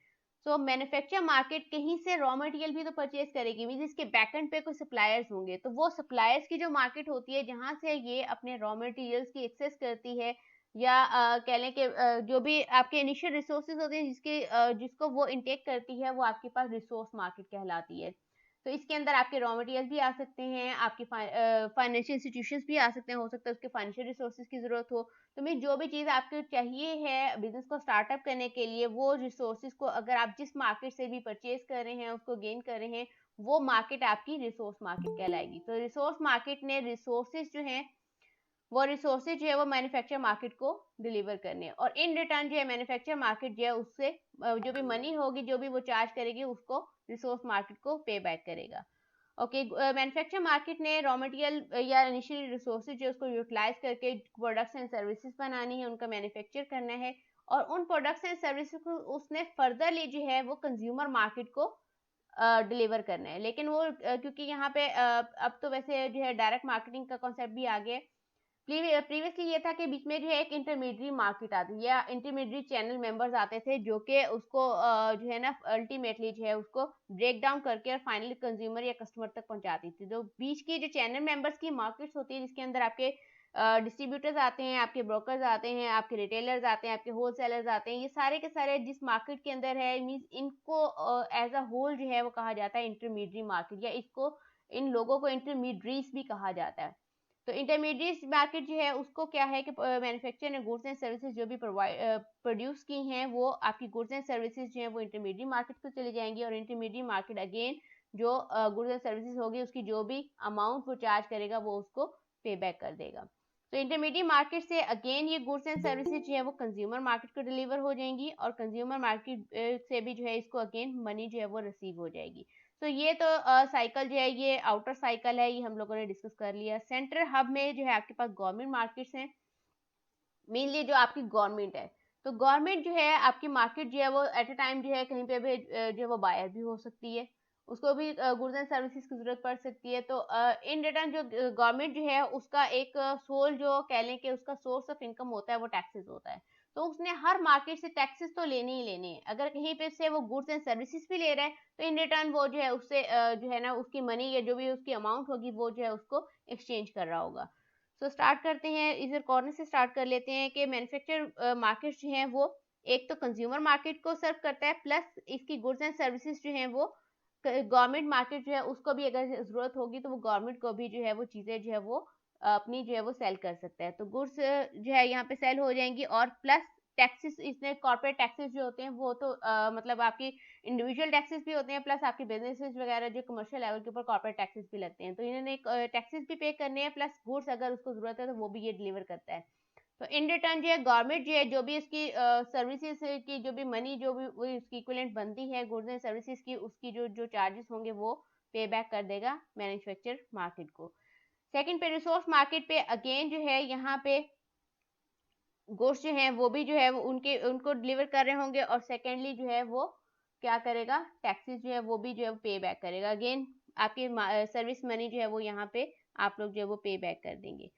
सो मैन्युफैक्चर मार्केट कहीं से रॉ मटेरियल भी तो परचेज करेगी, मींस इसके बैकएंड पे कोई सप्लायर्स होंगे, तो वो सप्लायर्स की जो मार्केट होती है जहां से ये अपने रॉ मटेरियल्स की एक्सेस करती है, या कह लें कि जो भी आपके इनिशियल रिसोर्सेज होते हैं जिसको वो इनटेक करती है, वो आपके पास रिसोर्स मार्केट कहलाती है। तो इसके अंदर आपके रॉ मटेरियल भी आ सकते हैं, आपके फाइनेंशियल इंस्टीट्यूशंस भी आ सकते हैं, हो सकता है उसके फाइनेंशियल रिसोर्सेज की जरूरत हो। तो मैं जो भी चीज़ आपको चाहिए है बिजनेस को स्टार्टअप करने के लिए, वो रिसोर्सेज को अगर आप जिस मार्केट से भी परचेज कर रहे हैं, उसको गेन कर रहे हैं, वो मार्केट आपकी रिसोर्स मार्केट कहलाएगी। तो रिसोर्स मार्केट ने रिसोर्सेज जो है वो रिसोर्सेज जो है वो मैन्युफैक्चर मार्केट को डिलीवर करने, और इन रिटर्न जो है मैन्युफैक्चर मार्केट जो है उससे जो भी मनी होगी, जो भी वो चार्ज करेगी, उसको रिसोर्स मार्केट को पे बैक करेगा। ओके, मैन्युफैक्चर मार्केट ने रॉ मटेरियल या इनिशियल रिसोर्सेज जो उसको यूटिलाइज करके प्रोडक्ट्स एंड सर्विसेज बनानी है, उनका मैन्युफैक्चर करना है, और उन प्रोडक्ट्स एंड सर्विसेज को उसने फर्दरली जो है वो कंज्यूमर मार्केट को डिलीवर करना है। लेकिन वो क्योंकि यहाँ पे अब तो वैसे जो है डायरेक्ट मार्केटिंग का कॉन्सेप्ट भी आ गया है। प्रीवियसली ये था कि बीच में जो है एक इंटरमीडिएट मार्केट आती है, या इंटरमीडिएट चैनल मेंबर्स आते थे, जो कि उसको जो है ना अल्टीमेटली जो है उसको ब्रेक डाउन करके और फाइनली कंज्यूमर या कस्टमर तक पहुंचाती थी। तो बीच की जो चैनल मेंबर्स की मार्केट्स होती है, जिसके अंदर आपके डिस्ट्रीब्यूटर्स आते हैं, आपके ब्रोकर्स आते हैं, आपके रिटेलर्स आते हैं, आपके होलसेलर्स आते हैं, ये सारे के सारे जिस मार्केट के अंदर है, मींस इनको एज अ होल जो है वो कहा जाता है इंटरमीडिएट मार्केट, या इसको इन लोगों को इंटरमीडिएट्स भी कहा जाता है। तो इंटरमीडिएट मार्केट जो है उसको क्या है कि मैन्युफैक्चर ने गुड्स एंड सर्विसेज जो भी प्रोड्यूस की हैं, वो आपकी गुड्स एंड सर्विसेज जो है वो इंटरमीडिएट मार्केट को चली जाएंगी, और इंटरमीडिएट मार्केट अगेन जो गुड्स एंड सर्विसेज होगी उसकी जो भी अमाउंट वो चार्ज करेगा वो उसको पे बैक कर देगा। तो इंटरमीडिएट मार्केट से अगेन ये गुड्स एंड सर्विसेज जो है वो कंज्यूमर मार्केट को डिलीवर हो जाएंगी, और कंज्यूमर मार्केट से भी जो है इसको अगेन मनी जो है वो रिसीव हो जाएगी। तो ये तो साइकिल जो है ये आउटर साइकिल है, ये हम लोगों ने डिस्कस कर लिया। सेंट्रल हब में जो है आपके पास गवर्नमेंट मार्केट्स हैं, मेनली जो आपकी गवर्नमेंट है। तो गवर्नमेंट जो है आपकी मार्केट जो है वो एट अ टाइम जो है कहीं पे भी जो है वो बायर भी हो सकती है, उसको भी गुड्स एंड सर्विसेज की जरूरत पड़ सकती है। तो इन रिटर्न जो गवर्नमेंट जो है उसका एक सोल जो कह लें कि उसका सोर्स ऑफ इनकम होता है वो टैक्सेस होता है। तो उसने हर मार्केट से टैक्सेस तो लेने ही लेने हैं। अगर कहीं पे से वो गुड्स एंड सर्विसेज भी ले रहा है, तो इन रिटर्न वो जो है उससे जो है ना उसकी मनी या जो भी उसकी अमाउंट होगी वो जो है उसको एक्सचेंज कर रहा होगा। सो स्टार्ट करते हैं, इधर कॉर्नर से स्टार्ट कर लेते हैं कि मैन्युफैक्चर मार्केट जो है वो एक तो कंज्यूमर मार्केट को सर्व करता है, प्लस इसकी गुड्स एंड सर्विसेज जो है वो गवर्नमेंट मार्केट जो है उसको भी अगर जरूरत होगी तो वो गवर्नमेंट को भी जो है वो चीजें जो है वो अपनी जो है वो सेल कर सकता है। तो गुड्स जो है यहाँ पे सेल हो जाएंगी, और प्लस टैक्सेस, इसने कॉर्पोरेट टैक्सेस जो होते हैं वो तो मतलब आपकी इंडिविजुअल टैक्सेस भी होते हैं, प्लस आपके बिजनेसेस वगैरह जो कमर्शियल लेवल के ऊपर कॉर्पोरेट टैक्सेस भी लगते हैं। तो इन्होंने टैक्सेस भी पे करने हैं, प्लस गुड्स अगर उसको जरूरत है तो वो भी ये डिलीवर करता है। तो इन रिटर्न जो है गवर्नमेंट जो है जो भी इसकी सर्विसेज की जो भी मनी जो भी वो इसकी इक्विवेलेंट बनती है गुड्स एंड सर्विसेज की, उसकी जो जो चार्जेस होंगे वो पे बैक कर देगा मैन्युफैक्चर मार्केट को। सेकंड पे रिसोर्स मार्केट पे अगेन जो है यहाँ पे गुड्स जो है वो भी जो है वो उनको डिलीवर कर रहे होंगे, और सेकेंडली जो है वो क्या करेगा, टैक्सेस जो है वो भी जो है पे बैक करेगा। अगेन आपकी सर्विस मनी जो है वो यहाँ पे आप लोग जो है वो पे बैक कर देंगे।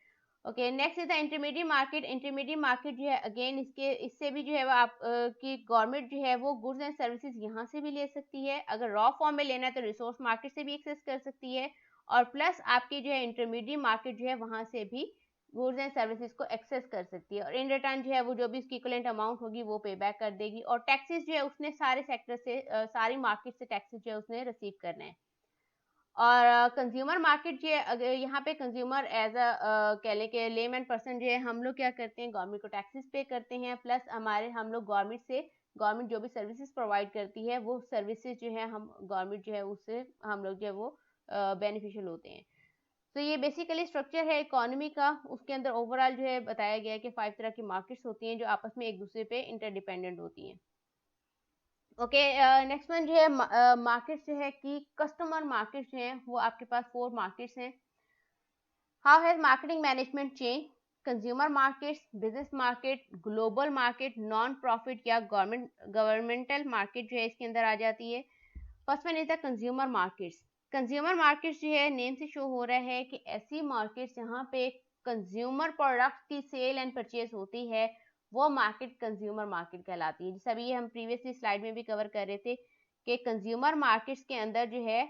Okay, next is the intermediate market. Intermediate market जो है अगेन इससे भी जो है वो आप की गवर्नमेंट जो है वो गुड्स एंड सर्विसेज यहाँ से भी ले सकती है। अगर रॉ फॉर्म में लेना है तो रिसोर्स मार्केट से भी एक्सेस कर सकती है, और प्लस आपकी जो है इंटरमीडिएट मार्केट जो है वहां से भी गुड्स एंड सर्विसेज को एक्सेस कर सकती है, और इन रिटर्न जो है वो जो भी इसकी इक्विवेलेंट अमाउंट होगी वो पे बैक कर देगी। और टैक्सेस जो है उसने सारे सेक्टर से सारी मार्केट से टैक्सेस जो है उसने रिसीव करना है। और कंज्यूमर मार्केट जो है अगर यहाँ पे कंज्यूमर एज अ कह लें कि लेमैन पर्सन जो है हम लोग क्या करते हैं, गवर्नमेंट को टैक्सेस पे करते हैं, प्लस हम लोग गवर्नमेंट जो भी सर्विसेज प्रोवाइड करती है वो सर्विसेज जो है हम गवर्नमेंट जो है उससे हम लोग जो है वो बेनिफिशियल होते हैं। तो ये बेसिकली स्ट्रक्चर है इकोनॉमी का। उसके अंदर ओवरऑल जो है बताया गया है कि 5 तरह की मार्केट्स होती हैं जो आपस में एक दूसरे पे इंटरडिपेंडेंट होती हैं। ओके, नेक्स्ट वन जो है मार्केट्स जो है कि कस्टमर मार्केट्स जो है वो आपके पास 4 मार्केट्स हैं। How has marketing management change? Consumer markets, business market, global market, non profit या गवर्नमेंटल मार्केट जो है इसके अंदर आ जाती है। First one is the consumer markets. Consumer markets जो है नेम से शो हो रहा है कि ऐसी मार्केट्स जहाँ पे कंज्यूमर प्रोडक्ट्स की सेल एंड परचेज होती है, वो मार्केट कंज्यूमर मार्केट कहलाती है। जैसे अभी हम प्रीवियसली स्लाइड में भी कवर कर रहे थे कि कंज्यूमर मार्केट्स के अंदर जो है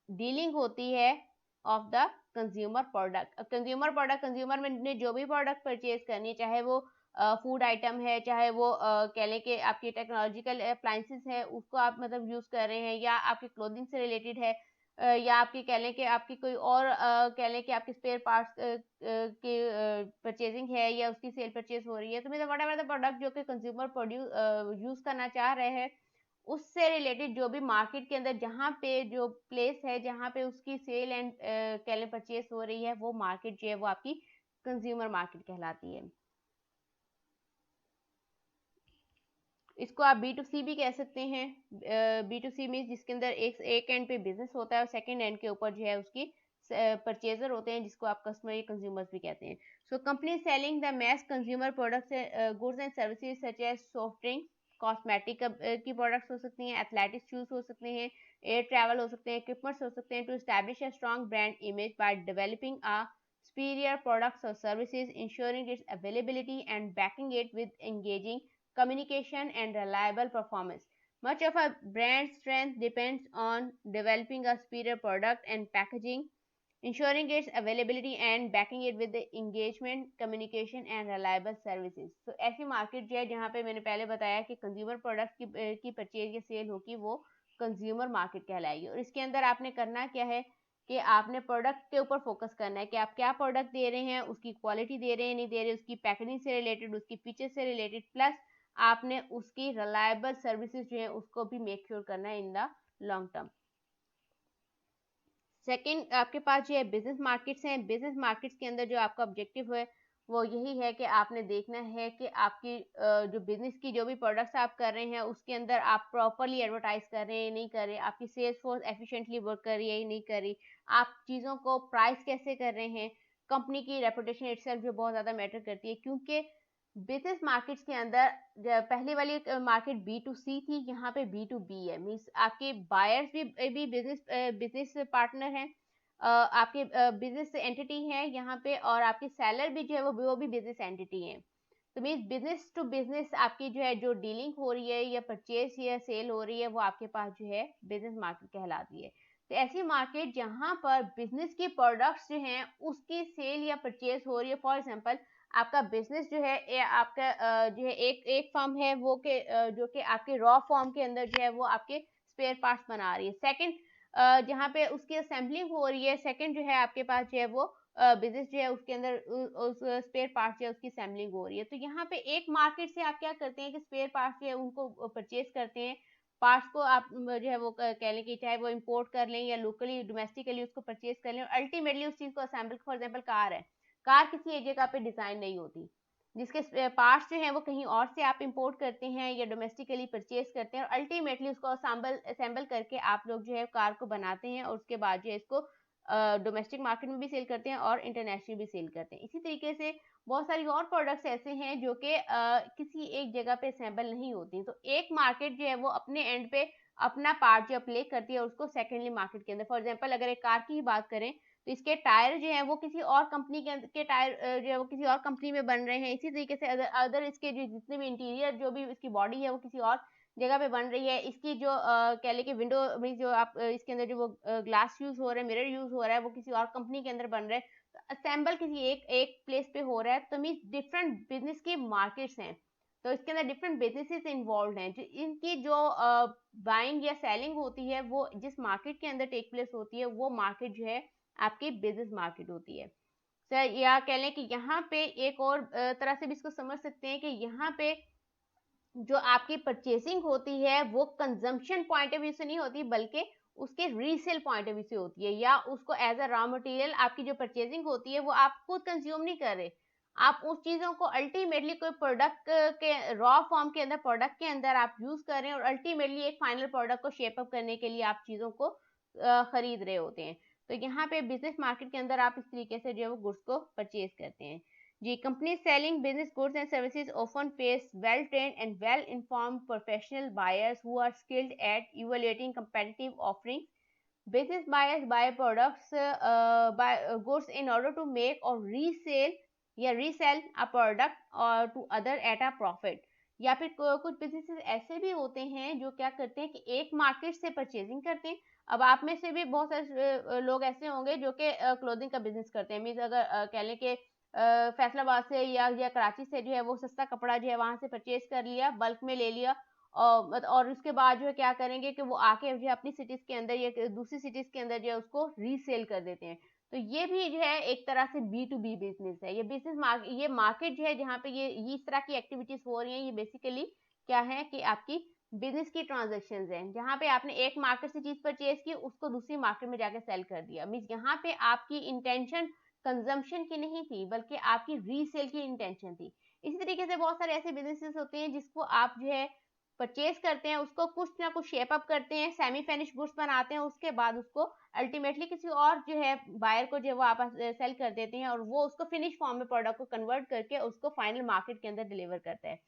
डीलिंग होती है of the consumer product. Consumer ने जो भी प्रोडक्ट परचेज करनी है, चाहे वो फूड आइटम है, चाहे वो कह लें कि आपकी टेक्नोलॉजिकल अप्लायंसेस है, उसको आप मतलब यूज कर रहे हैं, या आपकी क्लोथिंग से रिलेटेड है, या आपकी कह लें कि आपकी कोई और कह लें कि आपकी स्पेयर पार्ट्स की परचेजिंग है, या उसकी सेल परचेज हो रही है, तो मतलब व्हाटएवर द प्रोडक्ट जो कि कंज्यूमर प्रोड्यूस यूज करना चाह रहे हैं, उससे रिलेटेड जो भी मार्केट के अंदर जहाँ पे जो प्लेस है जहाँ पे उसकी सेल एंड कह लें परचेज हो रही है, वो मार्केट जो है वो आपकी कंज्यूमर मार्केट कहलाती है। इसको आप B2C भी कह सकते हैं। B2C मीन्स जिसके अंदर एक एंड पे बिजनेस होता है और सेकंड एंड के ऊपर जो है उसकी परचेजर होते हैं, जिसको आप कस्टमर या कंज्यूमर्स भी कहते हैं। So company selling the mass consumer products goods and services such as soft drink, cosmetic की प्रोडक्ट्स हो सकती हैं, एथलेटिक शूज हो सकते हैं, एयर ट्रैवल हो सकते हैं, इक्विपमेंट्स हो सकते हैं, to establish a strong brand image by developing a superior products or services, ensuring its availability and backing it with engaging communication and reliable performance. Much of a brand's strength depends on developing a superior product and packaging, ensuring its availability and backing it with the engagement, communication and reliable services. So ऐसी market जो है जहाँ पे मैंने पहले बताया कि consumer product की परचेज या सेल होगी, वो कंज्यूमर मार्केट कहलाएगी। और इसके अंदर आपने करना क्या है कि आपने प्रोडक्ट के ऊपर फोकस करना है कि आप क्या प्रोडक्ट दे रहे हैं, उसकी क्वालिटी दे रहे हैं नहीं दे रहे, उसकी पैकेजिंग से रिलेटेड, उसकी फीचर से रिलेटेड, प्लस आपने उसकी रिलायबल सर्विसेज जो है उसको भी मेक श्योर करना है in the long term. Second आपके पास जो है बिजनेस मार्केट्स हैं। बिजनेस मार्केट्स के अंदर जो आपका ऑब्जेक्टिव है वो यही है कि आपने देखना है कि आपकी जो बिजनेस की जो भी प्रोडक्ट्स आप कर रहे हैं उसके अंदर आप प्रॉपरली एडवर्टाइज कर रहे हैं नहीं कर रहे, आपकी सेल्स फोर्स एफिशिएंटली वर्क कर रही है नहीं कर रही, आप चीज़ों को प्राइस कैसे कर रहे हैं, कंपनी की रेपुटेशन इटसेल्फ जो बहुत ज़्यादा मैटर करती है। क्योंकि बिजनेस मार्केट्स के अंदर पहले वाली मार्केट B2C थी, यहाँ पे B2B है, मीन्स आपके बायर्स भी बिजनेस पार्टनर हैं, आपके बिजनेस एंटिटी है यहाँ पे, और आपके सेलर भी जो है वो भी बिजनेस एंटिटी है। तो मीन्स बिजनेस टू बिजनेस आपकी जो है जो डीलिंग हो रही है या परचेज या सेल हो रही है, वो आपके पास जो है बिजनेस मार्केट कहलाती है। तो ऐसी मार्केट जहाँ पर बिजनेस की प्रोडक्ट्स जो हैं उसकी सेल या परचेज हो रही है। फॉर एग्जांपल आपका बिजनेस जो है आपका जो है एक फर्म है वो के जो कि आपके रॉ फॉर्म के अंदर जो है वो आपके स्पेयर पार्ट्स बना रही है। सेकंड जहाँ पे उसकी असेंबलिंग हो रही है, सेकंड जो है आपके पास जो है वो बिजनेस जो है उसके अंदर उस स्पेयर पार्ट्स जो है उसकी असेंबलिंग हो रही है। तो यहाँ पे एक मार्केट से आप क्या करते हैं कि स्पेयर पार्ट्स जो है उनको परचेज करते हैं, पार्ट्स को आप जो है वो कह लें कि चाहे वो इंपोर्ट कर लें या लोकली डोमेस्टिकली उसको परचेज कर लें, और अल्टीमेटली उस चीज़ को असेंबल, फॉर एग्जाम्पल कार है, कार किसी एक जगह पे डिजाइन नहीं होती, जिसके पार्ट्स जो हैं वो कहीं और से आप इंपोर्ट करते हैं या डोमेस्टिकली परचेज करते हैं, और अल्टीमेटली उसको असेंबल करके आप लोग जो है कार को बनाते हैं, और उसके बाद जो है इसको डोमेस्टिक मार्केट में भी सेल करते हैं और इंटरनेशनल भी सेल करते हैं। इसी तरीके से बहुत सारी और प्रोडक्ट्स ऐसे हैं जो कि किसी एक जगह पे असेंबल नहीं होती, तो एक मार्केट जो है वो अपने एंड पे अपना पार्ट जो प्ले करती है और उसको सेकेंडली मार्केट के अंदर, फॉर एग्जाम्पल अगर एक कार की ही बात करें तो इसके टायर जो है वो किसी और कंपनी के टायर जो है वो किसी और कंपनी में बन रहे हैं। इसी तरीके से अदर इसके जो जितने भी इंटीरियर जो भी इसकी बॉडी है वो किसी और जगह पे बन रही है। इसकी जो कह लें कि विंडो में जो आप इसके अंदर जो वो ग्लास यूज हो रहा है, मिरर यूज हो रहा है, वो किसी और कंपनी के अंदर बन रहा है, तो असेंबल किसी एक प्लेस पे हो रहा है। तो मीन्स डिफरेंट बिजनेस की मार्केट्स हैं, तो इसके अंदर डिफरेंट बिजनेसेस इन्वॉल्व हैं, जो इनकी जो बाइंग या सेलिंग होती है वो जिस मार्केट के अंदर टेक प्लेस होती है वो मार्केट जो है आपकी बिजनेस मार्केट होती है। सर या कह लें कि यहाँ पे एक और तरह से भी इसको समझ सकते हैं कि यहाँ पे जो आपकी परचेसिंग होती है वो कंजम्पशन पॉइंट ऑफ व्यू से नहीं होती, बल्कि उसके रीसेल पॉइंट ऑफ व्यू से होती है, या उसको एज अ रॉ मटेरियल आपकी जो परचेसिंग होती है वो आप खुद कंज्यूम नहीं कर रहे, आप उस चीजों को अल्टीमेटली कोई प्रोडक्ट के रॉ फॉर्म के अंदर प्रोडक्ट के अंदर आप यूज कर रहे हैं, और अल्टीमेटली एक फाइनल प्रोडक्ट को शेप अप करने के लिए आप चीजों को खरीद रहे होते हैं। तो यहाँ पे बिजनेस मार्केट के अंदर आप इस तरीके से जो है वो गुड्स को परचेज करते हैं जी। Company selling business goods and services often face well trained and well informed professional buyers who are skilled at evaluating competitive offerings. Business buyers buy products, buy goods in order to make or resell या resell a product और to other at a profit. या फिर कुछ businesses ऐसे भी होते हैं जो क्या करते हैं कि एक मार्केट से परचेजिंग करते हैं। अब आप में से भी बहुत सारे लोग ऐसे होंगे जो कि क्लोथिंग का बिजनेस करते हैं। मीन्स अगर कह लें कि फैसलाबाद से या कराची से जो है वो सस्ता कपड़ा जो है वहां से परचेज कर लिया, बल्क में ले लिया, और उसके बाद जो है क्या करेंगे कि वो आके जो है अपनी सिटीज के अंदर या दूसरी सिटीज के अंदर जो है उसको रीसेल कर देते हैं। तो ये भी जो है एक तरह से B2B बिजनेस है। ये बिजनेस ये मार्केट जो है जहाँ पे ये इस तरह की एक्टिविटीज हो रही हैं, ये बेसिकली क्या है कि आपकी बिजनेस की ट्रांजेक्शन हैं, जहाँ पे आपने एक मार्केट से चीज परचेज की, उसको दूसरी मार्केट में जाके सेल कर दिया। मीन्स यहाँ पे आपकी इंटेंशन कंजम्पशन की नहीं थी, बल्कि आपकी रीसेल की इंटेंशन थी। इसी तरीके से बहुत सारे ऐसे बिजनेसेस होते हैं जिसको आप जो है परचेज करते हैं, उसको कुछ ना कुछ शेप अप करते हैं, सेमी फिनिश गुड्स बनाते हैं, उसके बाद उसको अल्टीमेटली किसी और जो है बायर को जो है वो आप सेल कर देते हैं, और वो उसको फिनिश फॉर्म में प्रोडक्ट को कन्वर्ट करके उसको फाइनल मार्केट के अंदर डिलीवर करता है।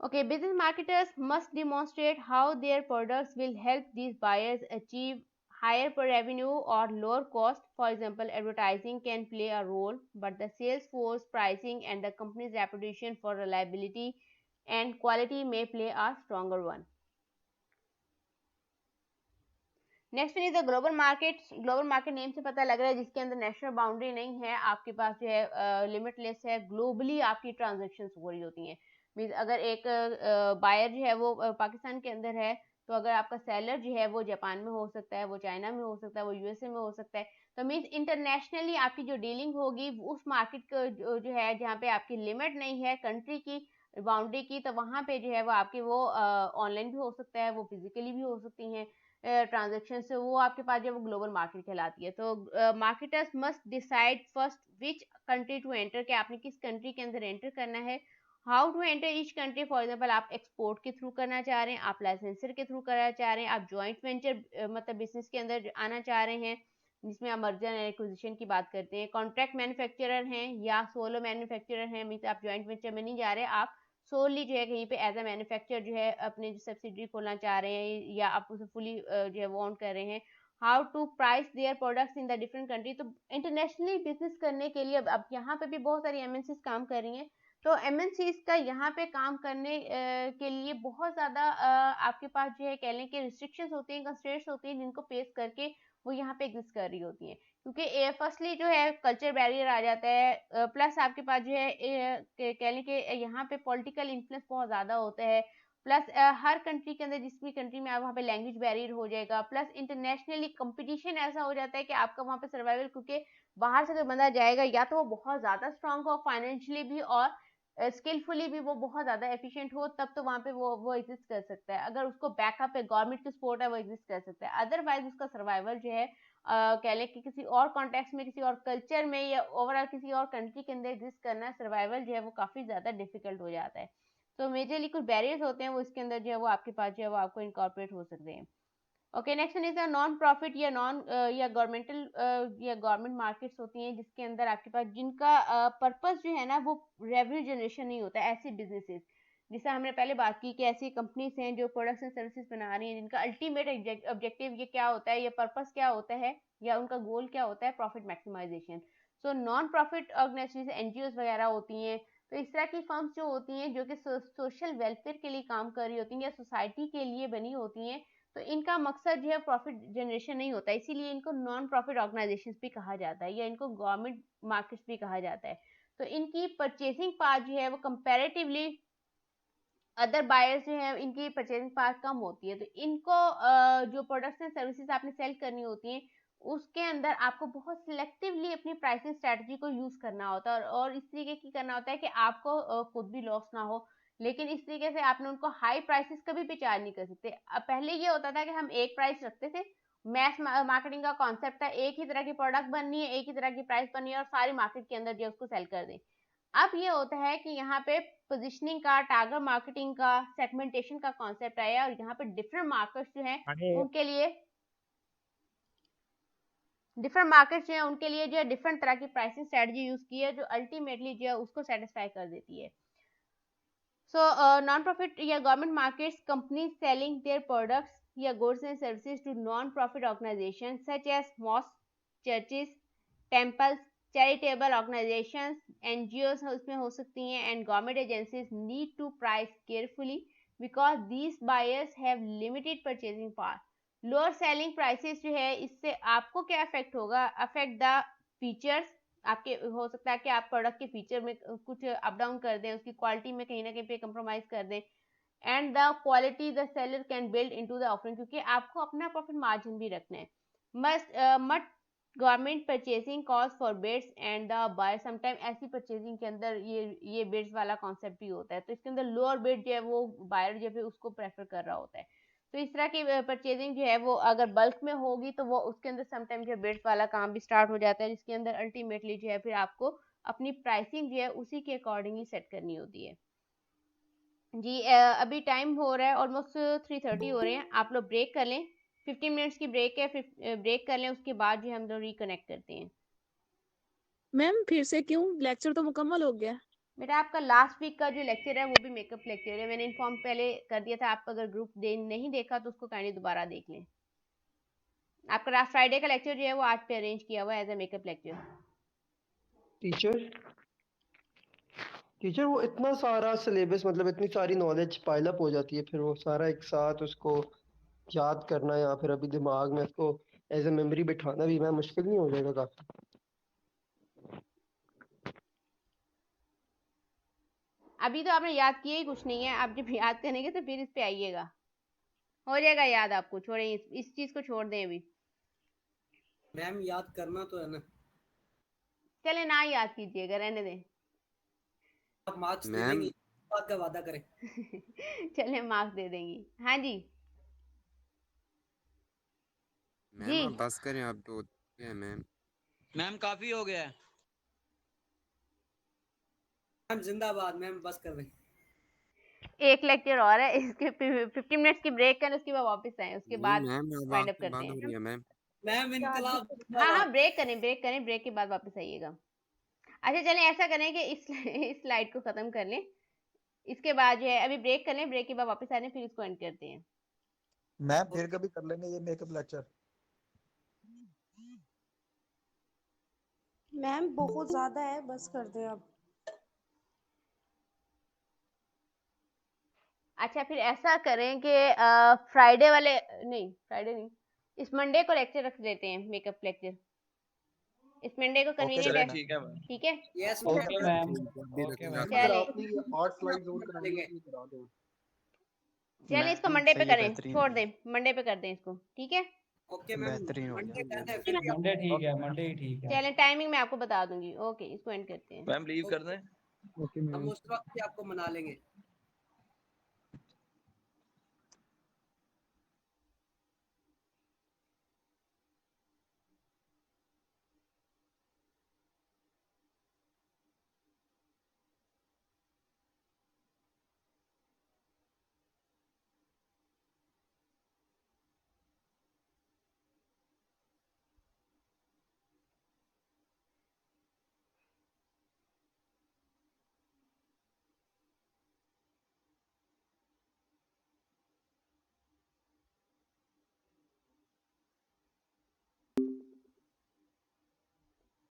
Okay, business marketers must demonstrate how their products will help these buyers achieve higher per revenue or lower cost. For example, advertising can play a role, but the sales force pricing and the company's reputation for reliability and quality may play a stronger one. Next one is the global market. Global market name से पता लग रहा है जिसके अंदर national boundary नहीं है, आपके पास जो है लिमिटलेस है, ग्लोबली आपकी ट्रांजेक्शन हो रही होती हैं। मीन्स अगर एक बायर जो है वो पाकिस्तान के अंदर है, तो अगर आपका सेलर जो है वो जापान में हो सकता है, वो चाइना में हो सकता है, वो यूएसए में हो सकता है। तो मीन्स इंटरनेशनली आपकी जो डीलिंग होगी उस मार्केट को जो है जहाँ पे आपकी लिमिट नहीं है कंट्री की बाउंड्री की, तो वहाँ पे जो है वो आपकी वो ऑनलाइन भी हो सकता है, वो फिजिकली भी हो सकती हैं ट्रांजेक्शन से, वो आपके पास जो वो ग्लोबल मार्केट कहलाती है। तो marketers must decide first which country to enter, कि आपने किस कंट्री के अंदर एंटर करना है। How to enter each country, for example आप एक्सपोर्ट के थ्रू करना चाह रहे हैं, आप लाइसेंसर के थ्रू करना चाह रहे हैं, आप जॉइंट वेंचर मतलब बिजनेस के अंदर आना चाह रहे हैं, जिसमें आप मर्जर एंड एक्विजिशन की बात करते हैं, कॉन्ट्रैक्ट मैन्युफैक्चरर हैं या सोलो मैन्युफैक्चरर हैं, मीन्स आप जॉइंट वेंचर में नहीं जा रहे, आप सोली जो है कहीं पे एज अ मैन्युफैक्चर जो है अपने जो सब्सिडरी खोलना चाह रहे हैं, या आप उसे फुली जो है वो ऑन कर रहे हैं। How to price their products in the different country. तो इंटरनेशनली बिजनेस करने के लिए अब यहाँ पे भी बहुत सारी एमएनसीज काम कर रही हैं, तो एमएनसीज का यहाँ पे काम करने के लिए बहुत ज़्यादा आपके पास जो है कह लें कि रिस्ट्रिक्शंस होती हैं, कंस्ट्रेंट्स होती हैं, जिनको फेस करके वो यहाँ पे एग्जिस्ट कर रही होती हैं। क्योंकि फर्स्टली जो है कल्चर बैरियर आ जाता है, प्लस आपके पास जो है कह लें कि यहाँ पे पॉलिटिकल इन्फ्लुएंस बहुत ज़्यादा होता है, प्लस हर कंट्री के अंदर जिस भी कंट्री में आप वहाँ पे लैंग्वेज बैरियर हो जाएगा, प्लस इंटरनेशनली कंपटीशन ऐसा हो जाता है कि आपका वहाँ पे सर्वाइवल, क्योंकि बाहर से कोई बंदा जाएगा या तो वो बहुत ज़्यादा स्ट्रांग हो फाइनेंशियली भी और स्किलफुली भी वो बहुत ज़्यादा एफिशिएंट हो, तब तो वहाँ पे वो एग्जिस्ट कर सकता है। अगर उसको बैकअप है, गवर्नमेंट की सपोर्ट है, वो एग्जिस्ट कर सकता है। अदरवाइज उसका सर्वाइवल जो है कह लें कि किसी और कॉन्टेक्स्ट में, किसी और कल्चर में या ओवरऑल किसी और कंट्री के अंदर एग्जिस्ट करना, सर्वाइवल जो है वो काफ़ी ज़्यादा डिफिकल्ट हो जाता है। तो मेजरली कुछ बैरियर्स होते हैं वो इसके अंदर जो है वो आपके पास जो है वो आपको इनकॉर्पोरेट हो सकते हैं। Okay, next one is non profit या या गवर्नमेंटल या गवर्नमेंट मार्केट्स होती हैं जिसके अंदर आपके पास जिनका पर्पस जो है ना वो रेवेन्यू जनरेशन नहीं होता है। ऐसी बिजनेसेस जिससे हमने पहले बात की कि ऐसी कंपनीज हैं जो प्रोडक्ट्स एंड सर्विसेज बना रही हैं, जिनका अल्टीमेट ऑब्जेक्टिव ये क्या होता है, ये पर्पस क्या होता है या उनका गोल क्या होता है, profit maximization. So non profit organization NGO वगैरह होती हैं। तो इस तरह की फर्म्स जो होती हैं जो कि सोशल वेलफेयर के लिए काम कर रही होती हैं या सोसाइटी के लिए बनी होती हैं, तो इनका मकसद जो है प्रॉफिट जनरेशन नहीं होता, इसीलिए इनको नॉन प्रॉफिट ऑर्गेनाइजेशंस भी कहा जाता है या इनको गवर्नमेंट मार्केट्स भी कहा जाता है। तो इनकी परचेसिंग पावर जो है वो कंपैरेटिवली अदर बायर्स जो है इनकी परचेसिंग पावर कम होती है। तो इनको जो प्रोडक्ट्स एंड सर्विसेज आपने सेल करनी होती हैं उसके अंदर आपको बहुत सिलेक्टिवली अपनी प्राइसिंग स्ट्रेटजी को यूज करना होता है, और इस तरीके की करना होता है कि आपको खुद भी लॉस ना हो, लेकिन इस तरीके से आपने उनको हाई प्राइसेस कभी भी चार्ज नहीं कर सकते। अब पहले ये होता था कि हम एक प्राइस रखते थे, मैस मार्केटिंग का कॉन्सेप्ट था, एक ही तरह की प्रोडक्ट बननी है, एक ही तरह की प्राइस बननी है और सारी मार्केट के अंदर जो उसको सेल कर दें। अब ये होता है कि यहाँ पे पोजिशनिंग का, टारगेट मार्केटिंग का, सेगमेंटेशन का कॉन्सेप्ट आया और यहाँ पे डिफरेंट मार्केट्स जो हैं उनके लिए जो है डिफरेंट तरह की प्राइसिंग स्ट्रेटजी यूज की है जो अल्टीमेटली जो है उसको सेटिस्फाई कर देती है। So, non-profit या government markets, companies selling their products या goods and services to non-profit organizations such as mosques, churches, temples, charitable organizations, NGOs उसमें हो सकती हैं, and government agencies need to price carefully because these buyers have limited purchasing power. Lower selling prices जो है, इससे आपको क्या affect होगा? Affect the features. आपके हो सकता है कि आप प्रोडक्ट के फीचर में कुछ अप डाउन कर दें, उसकी क्वालिटी में कहीं ना कहीं पे कंप्रोमाइज कर दें. And the quality the seller can build into the offering, क्योंकि आपको अपना प्रॉफिट मार्जिन भी रखना है. Must government purchasing cost for bids and the buyer. Sometime ऐसी परचेसिंग के अंदर ये बिड्स वाला कॉन्सेप्ट भी होता है, तो इसके अंदर लोअर बिड जो है वो बायर जो है उसको प्रेफर कर रहा होता है. तो इस तरह की परचेजिंग जो है वो अगर बल्क में होगी तो वो उसके अंदर समटाइम जो बिड्स वाला काम भी स्टार्ट हो जाता है, जिसके अंदर अल्टीमेटली जो है फिर आपको अपनी प्राइसिंग जो है उसी के अकॉर्डिंगली सेट करनी होती है. जी अभी टाइम हो रहा है ऑलमोस्ट 3:30 हो रहे हैं. आप लोग ब्रेक कर लें, 15 मिनट्स की ब्रेक है, फिर ब्रेक कर लें, उसके बाद जो हम लोग रिकनेक्ट करते हैं. मैम फिर से क्यों? लेक्चर तो मुकम्मल हो गया. बेटा आपका लास्ट वीक का जो लेक्चर है वो भी मेकअप लेक्चर है, मैंने इन्फॉर्म पहले कर दिया था. आप अगर ग्रुप नहीं देखा तो उसको काइंडली दोबारा देख लें. आपका लास्ट फ्राइडे का लेक्चर जो है वो आज पे अरेंज किया हुआ है as a makeup lecture. Teacher वो इतना सारा सिलेबस, मतलब इतनी सारी नॉलेज पाइल अप हो जाती है, फिर वो सारा एक साथ उसको याद करना या फिर अभी दिमाग में उसको एज ए मेमोरी बिठाना भी मैं मुश्किल नहीं हो जाएगा काफी? अभी तो आपने याद किया ही कुछ नहीं है, आप जब याद करेंगे तो फिर इस पे आइएगा, हो जाएगा याद आपको. छोड़ें इस चीज को, छोड़ दें अभी. मैम याद करना तो है ना. चले ना याद कीजिएगा, रहने दें. आप मार्क्स दे मैम देंगे, बात का वादा करें. चले मार्क्स दे देंगी. हाँ जी मैम जी आप बस करें, आप तो मैम. मैम काफी हो गया है. मैम जिंदाबाद. मैम बस कर दें. एक लेक्चर और है, इसके 15 मिनट्स की ब्रेक करें, उसके बाद वापस आए, उसके जी बाद मैम वाइंड अप आवाज़ करते बंद हो हैं. रही है मैम. मैम इनकलाब हाँ जिंदाबाद. ब्रेक करें, ब्रेक के बाद वापस आइएगा. अच्छा चलें ऐसा करें कि इस स्लाइड को खत्म कर लें, इसके बाद जो है अभी ब्रेक कर लें, ब्रेक के बाद वापस आ जाएं, फिर इसको एंड करते हैं. मैम फिर कभी कर लेंगे ये मेकअप लेक्चर. मैम बहुत ज्यादा है, बस कर दे अब. अच्छा फिर ऐसा करें कि फ्राइडे वाले नहीं, फ्राइडे नहीं, इस मंडे को लेक्चर रख देते हैं, मेकअप लेक्चर. इस मंडे को कन्वीनियंट है? ठीक है मैम. ठीक है. Yes okay ma'am. Okay ma'am. अगर आपने ये 8 स्लाइड्स और करानी है तो करा दो. चलिए इसको मंडे पे करें, छोड़ दें, मंडे पे कर दें इसको. ठीक है. Okay ma'am. मंडे डन है. फिर मंडे ठीक है, मंडे ही ठीक है. चलें टाइमिंग मैं आपको बता दूंगी. ओके इसको एंड करते हैं. मैम लीव कर दें. ओके हम मैम. उस वक्त भी आपको मना लेंगे.